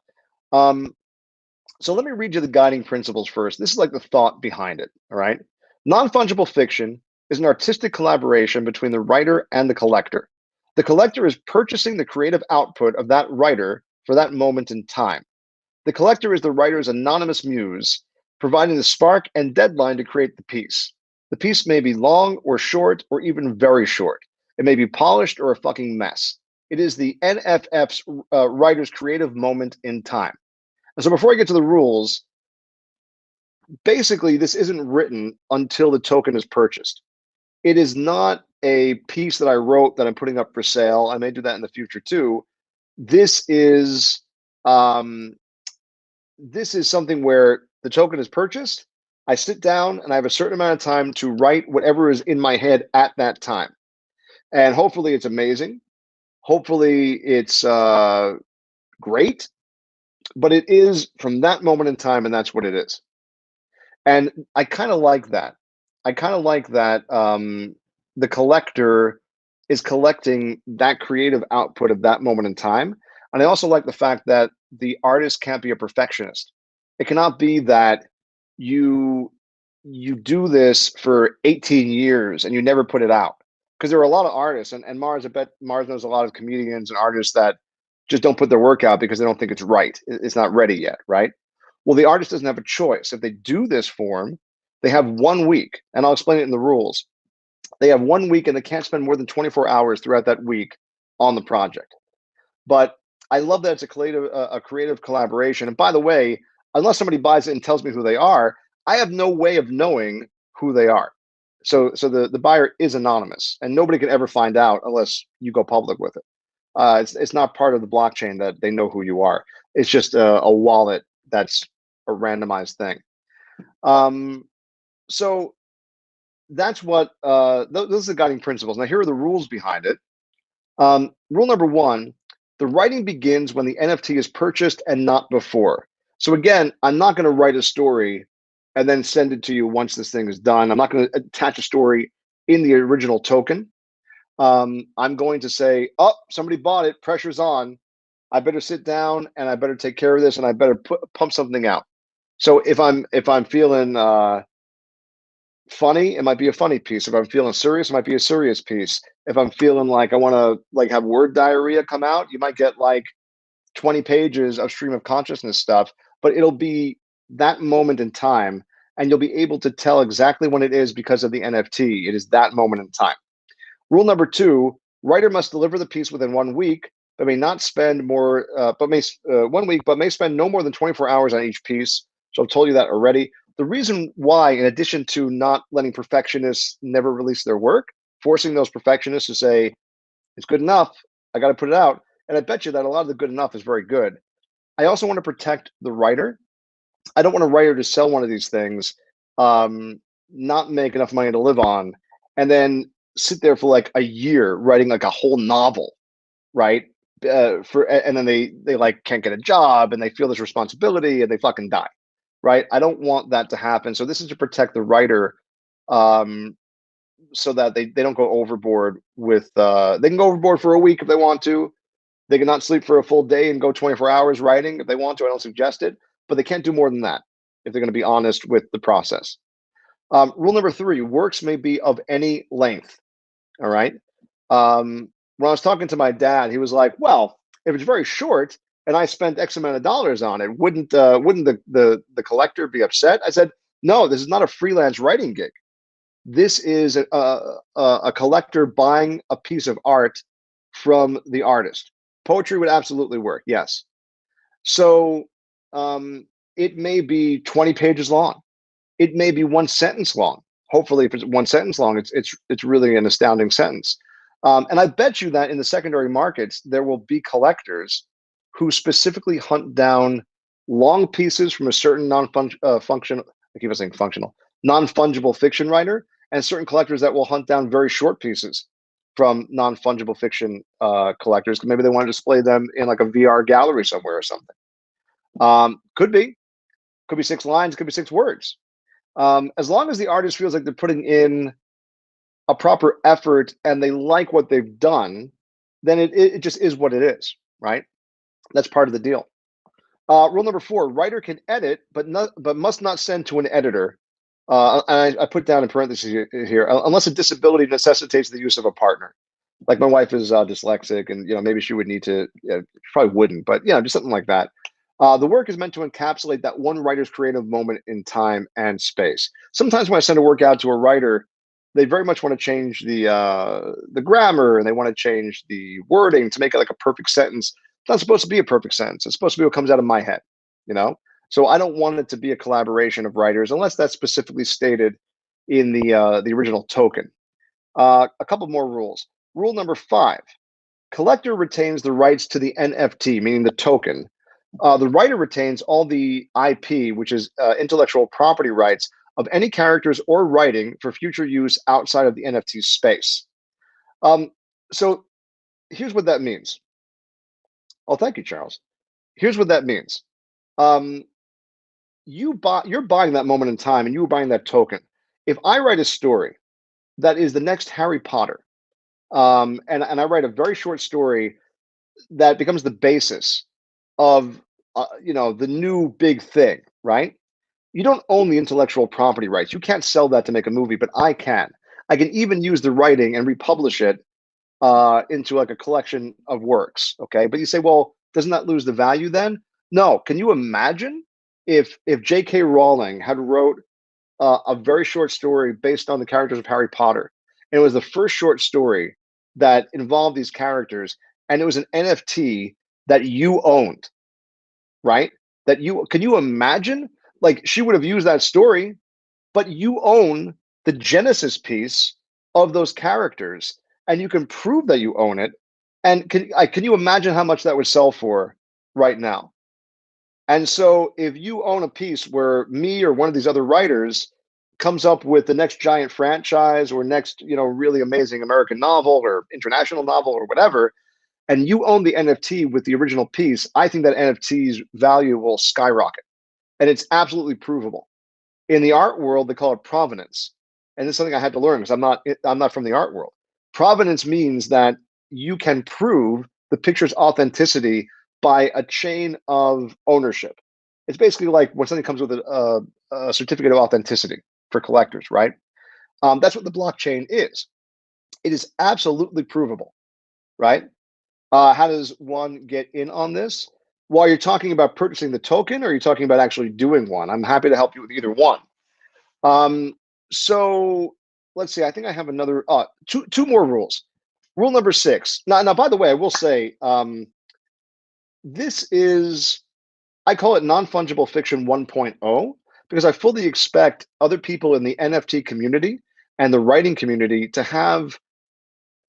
B: So let me read you the guiding principles first. This is like the thought behind it. All right. Non-fungible fiction is an artistic collaboration between the writer and the collector. The collector is purchasing the creative output of that writer for that moment in time. The collector is the writer's anonymous muse, providing the spark and deadline to create the piece. The piece may be long or short or even very short. It may be polished or a fucking mess. It is the NFF's writer's creative moment in time. And so before I get to the rules, basically this isn't written until the token is purchased. It is not a piece that I wrote that I'm putting up for sale. I may do that in the future too. This is something where the token is purchased. I sit down and I have a certain amount of time to write whatever is in my head at that time. And hopefully it's amazing. Hopefully it's great. But it is from that moment in time, and that's what it is. And I kind of like that. I kind of like that the collector is collecting that creative output of that moment in time. And I also like the fact that the artist can't be a perfectionist. It cannot be that you do this for 18 years and you never put it out. Because there are a lot of artists, and Marz, I bet Marz knows a lot of comedians and artists that just don't put their work out because they don't think it's right. It's not ready yet, right? Well, the artist doesn't have a choice. If they do this form, they have 1 week, and I'll explain it in the rules. They have 1 week and they can't spend more than 24 hours throughout that week on the project. But I love that it's a creative collaboration. And by the way, unless somebody buys it and tells me who they are, I have no way of knowing who they are. So the buyer is anonymous, and nobody can ever find out unless you go public with it. It's not part of the blockchain that they know who you are. It's just a wallet that's a randomized thing. So that's what those are the guiding principles. Now here are the rules behind it. Rule number 1: the writing begins when the NFT is purchased and not before. So again, I'm not going to write a story and then send it to you once this thing is done. I'm not going to attach a story in the original token. I'm going to say, oh, somebody bought it, pressure's on. I better sit down and I better take care of this and I better pump something out. So if I'm feeling funny, it might be a funny piece. If I'm feeling serious, it might be a serious piece. If I'm feeling like I want to like have word diarrhea come out, you might get like 20 pages of stream of consciousness stuff, but it'll be that moment in time and you'll be able to tell exactly when it is because of the NFT. It is that moment in time. Rule number 2: writer must deliver the piece within 1 week, but may not spend more, 1 week, but may spend no more than 24 hours on each piece. So I've told you that already. The reason why, in addition to not letting perfectionists never release their work, forcing those perfectionists to say, it's good enough, I got to put it out. And I bet you that a lot of the good enough is very good. I also want to protect the writer. I don't want a writer to sell one of these things, not make enough money to live on, and then sit there for like a year writing like a whole novel, right? And then they like can't get a job and they feel this responsibility and they fucking die, right? I don't want that to happen. So this is to protect the writer, so that they don't go overboard with. They can go overboard for a week if they want to. They cannot sleep for a full day and go 24 hours writing if they want to. I don't suggest it, but they can't do more than that if they're going to be honest with the process. Rule number 3: works may be of any length. All right. When I was talking to my dad, he was like, "Well, if it's very short and I spent X amount of dollars on it, wouldn't the collector be upset?" I said, "No, this is not a freelance writing gig. This is a collector buying a piece of art from the artist. Poetry would absolutely work, yes. So it may be 20 pages long. It may be 1 sentence long. Hopefully, if it's 1 sentence long, it's really an astounding sentence. And I bet you that in the secondary markets, there will be collectors who specifically hunt down long pieces from a certain functional, I keep on saying functional, non-fungible fiction writer, and certain collectors that will hunt down very short pieces from non-fungible fiction collectors. Maybe they want to display them in like a VR gallery somewhere or something. Could be 6 lines, could be 6 words. As long as the artist feels like they're putting in a proper effort and they like what they've done, then it just is what it is, right? That's part of the deal. Rule number 4: writer can edit, but must not send to an editor. And I put down in parentheses here, unless a disability necessitates the use of a partner. Like my wife is dyslexic, and maybe she would need to. She probably wouldn't, but just something like that. The work is meant to encapsulate that one writer's creative moment in time and space. Sometimes when I send a work out to a writer, they very much want to change the grammar, and they want to change the wording to make it like a perfect sentence. It's not supposed to be a perfect sentence. It's supposed to be what comes out of my head, you know. So I don't want it to be a collaboration of writers unless that's specifically stated in the original token. A couple more rules. Rule number 5: collector retains the rights to the NFT, meaning the token. The writer retains all the IP, which is intellectual property rights of any characters or writing for future use outside of the NFT space. Um, so here's what that means. Oh, thank you, Charles. Here's what that means. Um, you're buying that moment in time, and you were buying that token. If I write a story that is the next Harry Potter, and I write a very short story that becomes the basis of the new big thing, right? You don't own the intellectual property rights. You can't sell that to make a movie, but I can. I can even use the writing and republish it into like a collection of works. Okay, but you say, well, doesn't that lose the value then? No. Can you imagine if J.K. Rowling had wrote a very short story based on the characters of Harry Potter, and it was the first short story that involved these characters, and it was an NFT that you owned, right? Can you imagine? Like, she would have used that story, but you own the genesis piece of those characters, and you can prove that you own it. And can you imagine how much that would sell for right now? And so if you own a piece where me or one of these other writers comes up with the next giant franchise or next, really amazing American novel or international novel or whatever, and you own the NFT with the original piece, I think that NFT's value will skyrocket. And it's absolutely provable. In the art world, they call it provenance. And it's something I had to learn because I'm not from the art world. Provenance means that you can prove the picture's authenticity by a chain of ownership. It's basically like when something comes with a certificate of authenticity for collectors, right? That's what the blockchain is. It is absolutely provable, right? How does one get in on this? While you're talking about purchasing the token, or are you talking about actually doing one? I'm happy to help you with either one. So let's see. I think I have another two more rules. Rule number 6. Now, by the way, I will say this is, I call it non-fungible fiction 1.0 because I fully expect other people in the NFT community and the writing community to have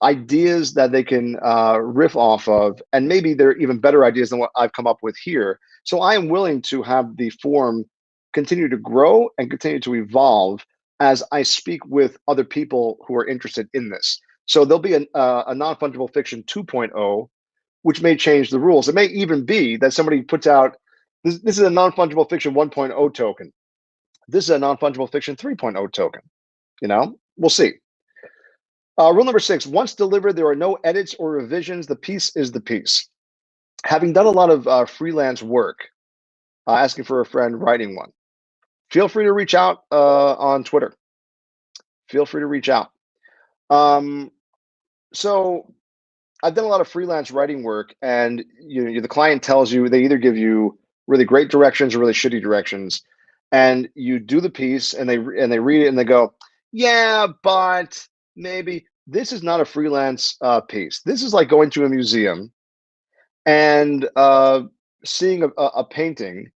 B: ideas that they can riff off of, and maybe they're even better ideas than what I've come up with here. So I am willing to have the form continue to grow and continue to evolve as I speak with other people who are interested in this. So there'll be a non-fungible fiction 2.0, which may change the rules. It may even be that somebody puts out, this is a non-fungible fiction 1.0 token. This is a non-fungible fiction 3.0 token. We'll see. Rule number 6: once delivered, there are no edits or revisions. The piece is the piece. Having done a lot of freelance work, asking for a friend, writing one, feel free to reach out on Twitter. Feel free to reach out. So I've done a lot of freelance writing work, and the client tells you, they either give you really great directions or really shitty directions, and you do the piece, and they read it, and they go, yeah, but maybe. This is not a freelance piece. This is like going to a museum and seeing a painting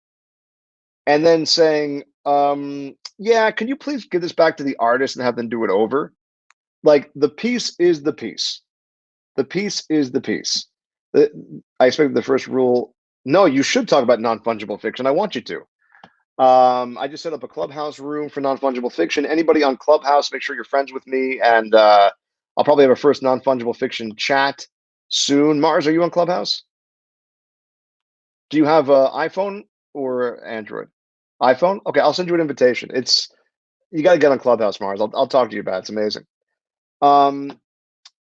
B: and then saying, yeah, can you please give this back to the artist and have them do it over? Like, the piece is the piece. The piece is the piece. I expect the first rule, no, you should talk about non-fungible fiction. I want you to. I just set up a Clubhouse room for non-fungible fiction. Anybody on Clubhouse, make sure you're friends with me, and I'll probably have a first non-fungible fiction chat soon. Marz, are you on Clubhouse? Do you have an iPhone or Android? iPhone? Okay, I'll send you an invitation. You got to get on Clubhouse, Marz. I'll talk to you about it. It's amazing.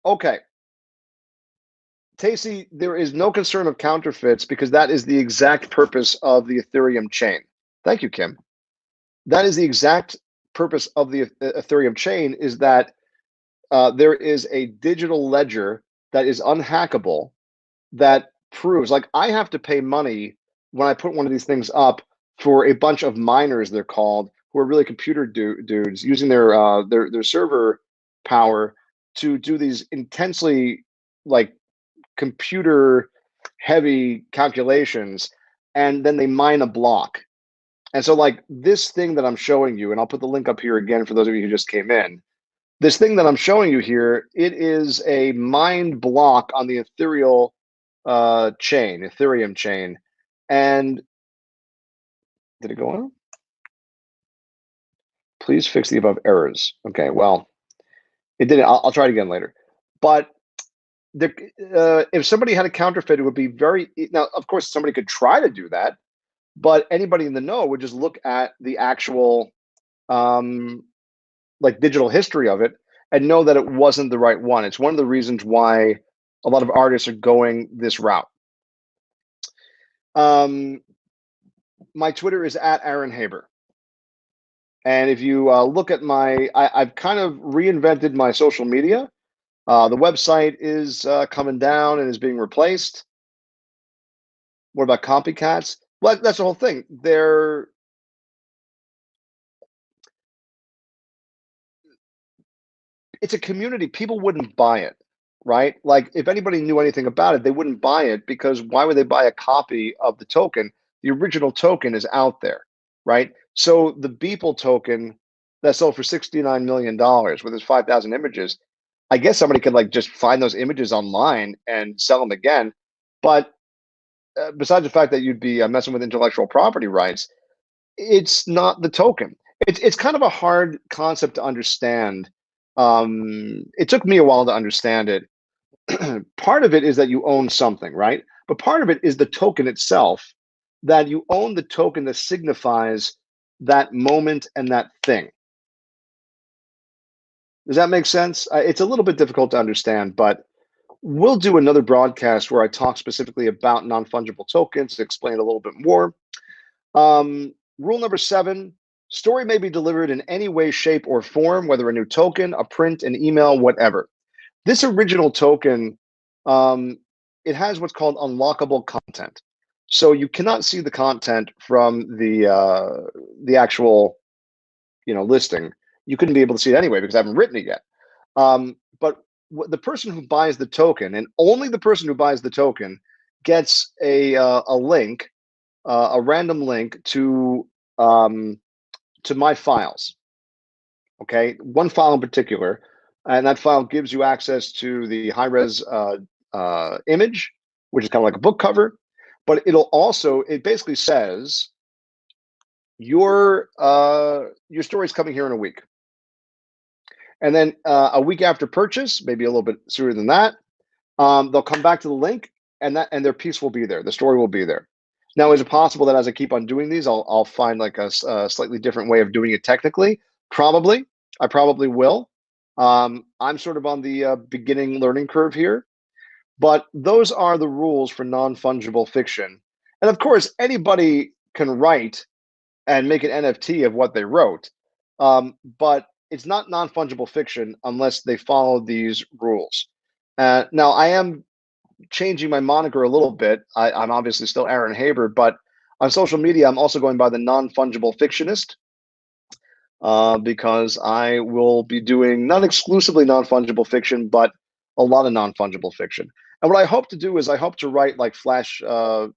B: Okay. Tacey, there is no concern of counterfeits because that is the exact purpose of the Ethereum chain. Thank you, Kim. That is the exact purpose of the Ethereum chain, is that there is a digital ledger that is unhackable that proves, like, I have to pay money when I put one of these things up for a bunch of miners, they're called, who are really computer dudes using their server power to do these intensely, like, computer heavy calculations, and then they mine a block. And so, like, this thing that I'm showing you, and I'll put the link up here again for those of you who just came in, this thing that I'm showing you here, it is a mined block on the Ethereum chain. And did it go on? Please fix the above errors. Okay, well, it didn't. I'll try it again later. But there, if somebody had a counterfeit, it would be very, now, of course, somebody could try to do that, but anybody in the know would just look at the actual like digital history of it and know that it wasn't the right one. It's one of the reasons why a lot of artists are going this route. My Twitter is at Aaron Haber. And if you look at I've kind of reinvented my social media. The website is coming down and is being replaced. What about copycats? Well, that's the whole thing. It's a community. People wouldn't buy it, right? Like, if anybody knew anything about it, they wouldn't buy it, because why would they buy a copy of the token? The original token is out there, right? So the Beeple token that sold for $69 million with its 5,000 images, I guess somebody could, like, just find those images online and sell them again. But besides the fact that you'd be messing with intellectual property rights, it's not the token. It's kind of a hard concept to understand. It took me a while to understand it. Part of it is that you own something, right? But part of it is the token itself, that you own the token that signifies that moment and that thing. Does that make sense? It's a little bit difficult to understand, but we'll do another broadcast where I talk specifically about non-fungible tokens to explain it a little bit more. Rule number 7, story may be delivered in any way, shape, or form, whether a new token, a print, an email, whatever. This original token, it has what's called unlockable content. So you cannot see the content from the actual, listing. You couldn't be able to see it anyway because I haven't written it yet. But the person who buys the token, and only the person who buys the token, gets a link, a random link to my files. Okay, one file in particular, and that file gives you access to the high-res image, which is kind of like a book cover. But it basically says your story's coming here in a week. And then a week after purchase, maybe a little bit sooner than that, they'll come back to the link, and their piece will be there. The story will be there. Now, is it possible that as I keep on doing these, I'll find like a slightly different way of doing it technically? Probably. I probably will. I'm sort of on the beginning learning curve here. But those are the rules for non-fungible fiction. And of course, anybody can write and make an NFT of what they wrote. But it's not non-fungible fiction unless they follow these rules. Now, I am changing my moniker a little bit. I'm obviously still Aaron Haber, but on social media, I'm also going by the non-fungible fictionist, because I will be doing not exclusively non-fungible fiction, but a lot of non-fungible fiction. And what I hope to do is I hope to write like I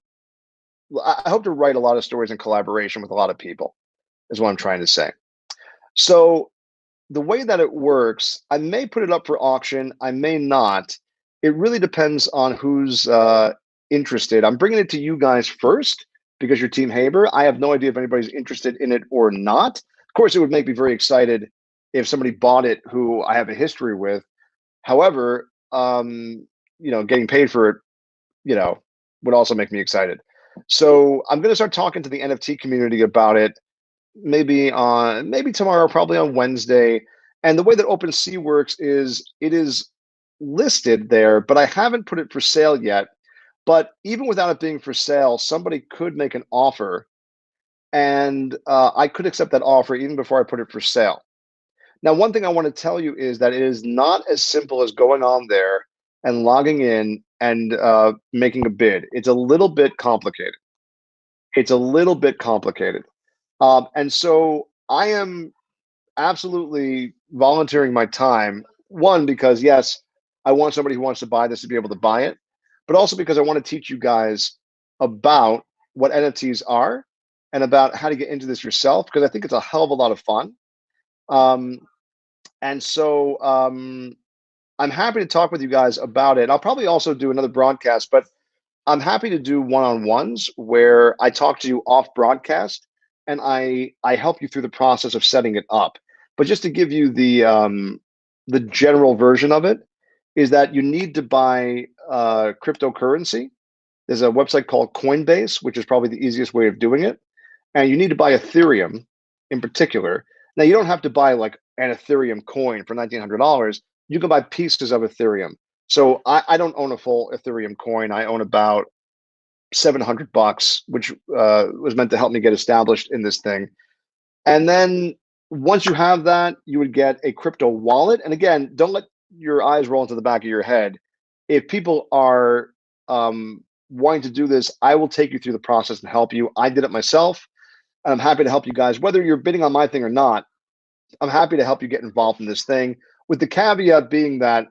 B: hope to write a lot of stories in collaboration with a lot of people, is what I'm trying to say. So the way that it works, I may put it up for auction, I may not. It really depends on who's interested. I'm bringing it to you guys first because you're Team Haber. I have no idea if anybody's interested in it or not. Of course, it would make me very excited if somebody bought it who I have a history with. However, getting paid for it, would also make me excited. So I'm going to start talking to the NFT community about it. Maybe tomorrow, probably on Wednesday. And the way that OpenSea works is it is listed there, but I haven't put it for sale yet. But even without it being for sale, somebody could make an offer, and I could accept that offer even before I put it for sale. Now, one thing I want to tell you is that it is not as simple as going on there and logging in and making a bid. It's a little bit complicated. It's a little bit complicated. And so I am absolutely volunteering my time. One, because yes, I want somebody who wants to buy this to be able to buy it, but also because I want to teach you guys about what NFTs are and about how to get into this yourself, because I think it's a hell of a lot of fun. Um, and so I'm happy to talk with you guys about it. I'll probably also do another broadcast, but I'm happy to do one-on-ones where I talk to you off broadcast and I help you through the process of setting it up. But just to give you the general version of it is that you need to buy cryptocurrency. There's a website called Coinbase, which is probably the easiest way of doing it. And you need to buy Ethereum in particular. Now, you don't have to buy like an Ethereum coin for $1,900. You can buy pieces of Ethereum. So I don't own a full Ethereum coin. I own about $700, which was meant to help me get established in this thing. And then once you have that, you would get a crypto wallet. And again, don't let your eyes roll into the back of your head. If people are wanting to do this, I will take you through the process and help you. I did it myself. And I'm happy to help you guys, whether you're bidding on my thing or not. I'm happy to help you get involved in this thing, with the caveat being that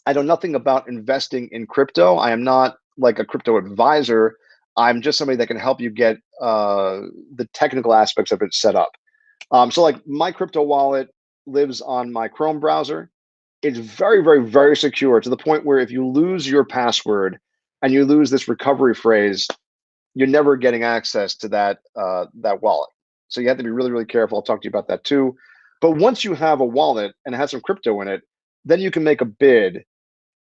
B: I know nothing about investing in crypto. I am not like a crypto advisor. I'm just somebody that can help you get the technical aspects of it set up. So like my crypto wallet lives on my Chrome browser. It's very, very, very secure, to the point where if you lose your password and you lose this recovery phrase, you're never getting access to that wallet. So you have to be really, really careful. I'll talk to you about that too. But once you have a wallet and it has some crypto in it, then you can make a bid.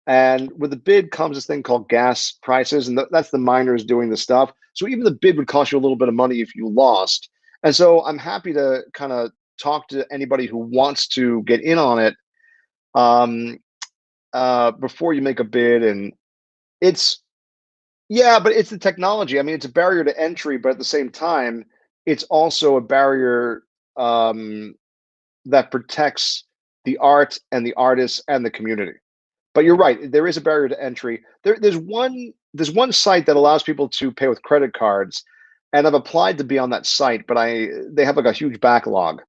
B: And with the bid comes this thing called gas prices, and that's the miners doing the stuff. So even the bid would cost you a little bit of money if you lost. And so I'm happy to kind of talk to anybody who wants to get in on it um, before you make a bid. And it's, yeah, but it's the technology. I mean, it's a barrier to entry, but at the same time, it's also a barrier that protects the art and the artists and the community. But you're right, there is a barrier to entry. There's one site that allows people to pay with credit cards, and I've applied to be on that site, but they have like a huge backlog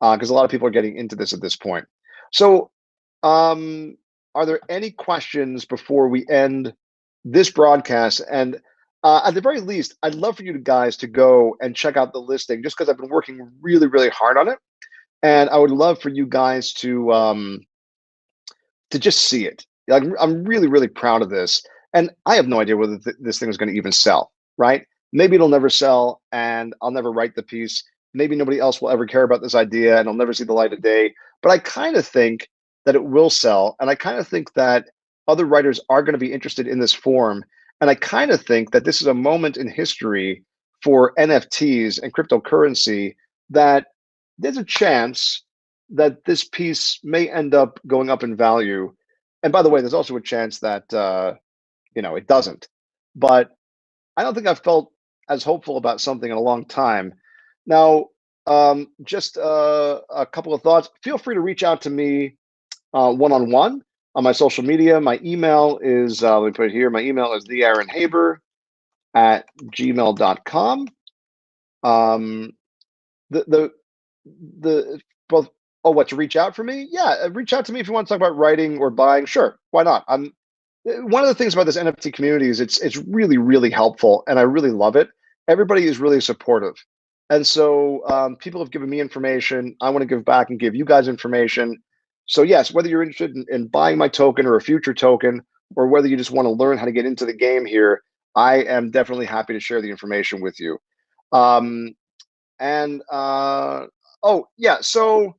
B: because a lot of people are getting into this at this point. So, are there any questions before we end this broadcast? And at the very least, I'd love for you guys to go and check out the listing, just because I've been working really, really hard on it, and I would love for you guys to just see it. Like, I'm really, really proud of this. And I have no idea whether this thing is going to even sell, right? Maybe it'll never sell and I'll never write the piece. Maybe nobody else will ever care about this idea and I'll never see the light of day. But I kind of think that it will sell. And I kind of think that other writers are going to be interested in this form. And I kind of think that this is a moment in history for NFTs and cryptocurrency, that there's a chance that this piece may end up going up in value. And by the way, there's also a chance that it doesn't. But I don't think I've felt as hopeful about something in a long time. Now, just a couple of thoughts. Feel free to reach out to me one-on-one on my social media. My email is, let me put it here. My email is theaaronhaber@gmail.com. The both. Oh, what, to reach out for me? Yeah, reach out to me if you want to talk about writing or buying. Sure, why not? I'm One of the things about this NFT community is it's really, really helpful, and I really love it. Everybody is really supportive, and so people have given me information. I want to give back and give you guys information. So yes, whether you're interested in buying my token or a future token, or whether you just want to learn how to get into the game here, I am definitely happy to share the information with you. Um, and oh yeah, so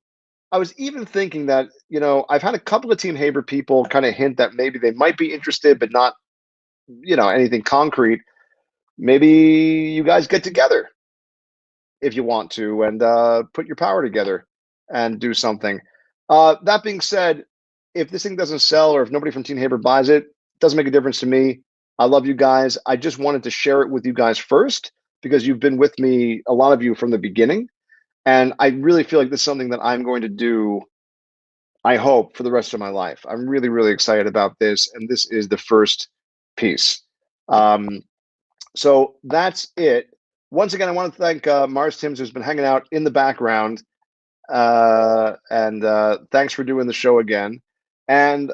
B: I was even thinking that, I've had a couple of Team Haber people kind of hint that maybe they might be interested, but not, anything concrete. Maybe you guys get together if you want to, and put your power together and do something. That being said, if this thing doesn't sell or if nobody from Teen Haber buys it, it doesn't make a difference to me. I love you guys. I just wanted to share it with you guys first because you've been with me, a lot of you, from the beginning. And I really feel like this is something that I'm going to do, I hope, for the rest of my life. I'm really, really excited about this. And this is the first piece. So that's it. Once again, I want to thank Marz Timms, who's been hanging out in the background. And thanks for doing the show again. And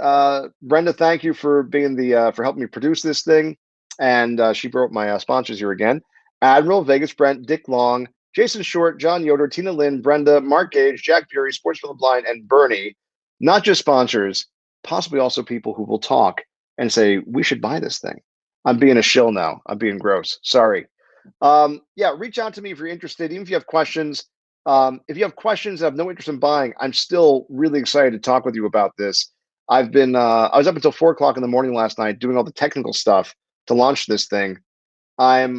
B: Brenda, thank you for being for helping me produce this thing. And she wrote my sponsors here again: Admiral, Vegas Brent, Dick Long, Jason Short, John Yoder, Tina Lynn, Brenda, Mark Gage, Jack Bury, Sports for the Blind, and Bernie. Not just sponsors, possibly also people who will talk and say, we should buy this thing. I'm being a shill now. I'm being gross. Sorry. Yeah, reach out to me if you're interested, even if you have questions. If you have questions and have no interest in buying, I'm still really excited to talk with you about this. I was up until 4 o'clock in the morning last night doing all the technical stuff to launch this thing. I'm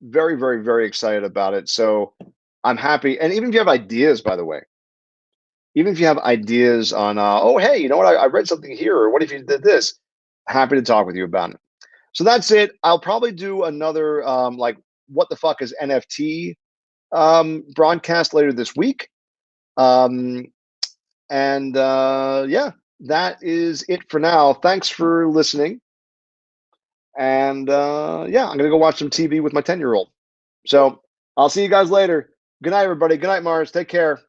B: very, very, very excited about it. So I'm happy. And even if you have ideas, by the way, even if you have ideas on, oh, hey, you know what? I read something here, or what if you did this? Happy to talk with you about it. So that's it. I'll probably do another like, what the fuck is NFT broadcast later this week. Yeah, that is it for now. Thanks for listening. And yeah, I'm gonna go watch some TV with my 10-year-old. So I'll see you guys later. Good night, everybody. Good night, Marz. Take care.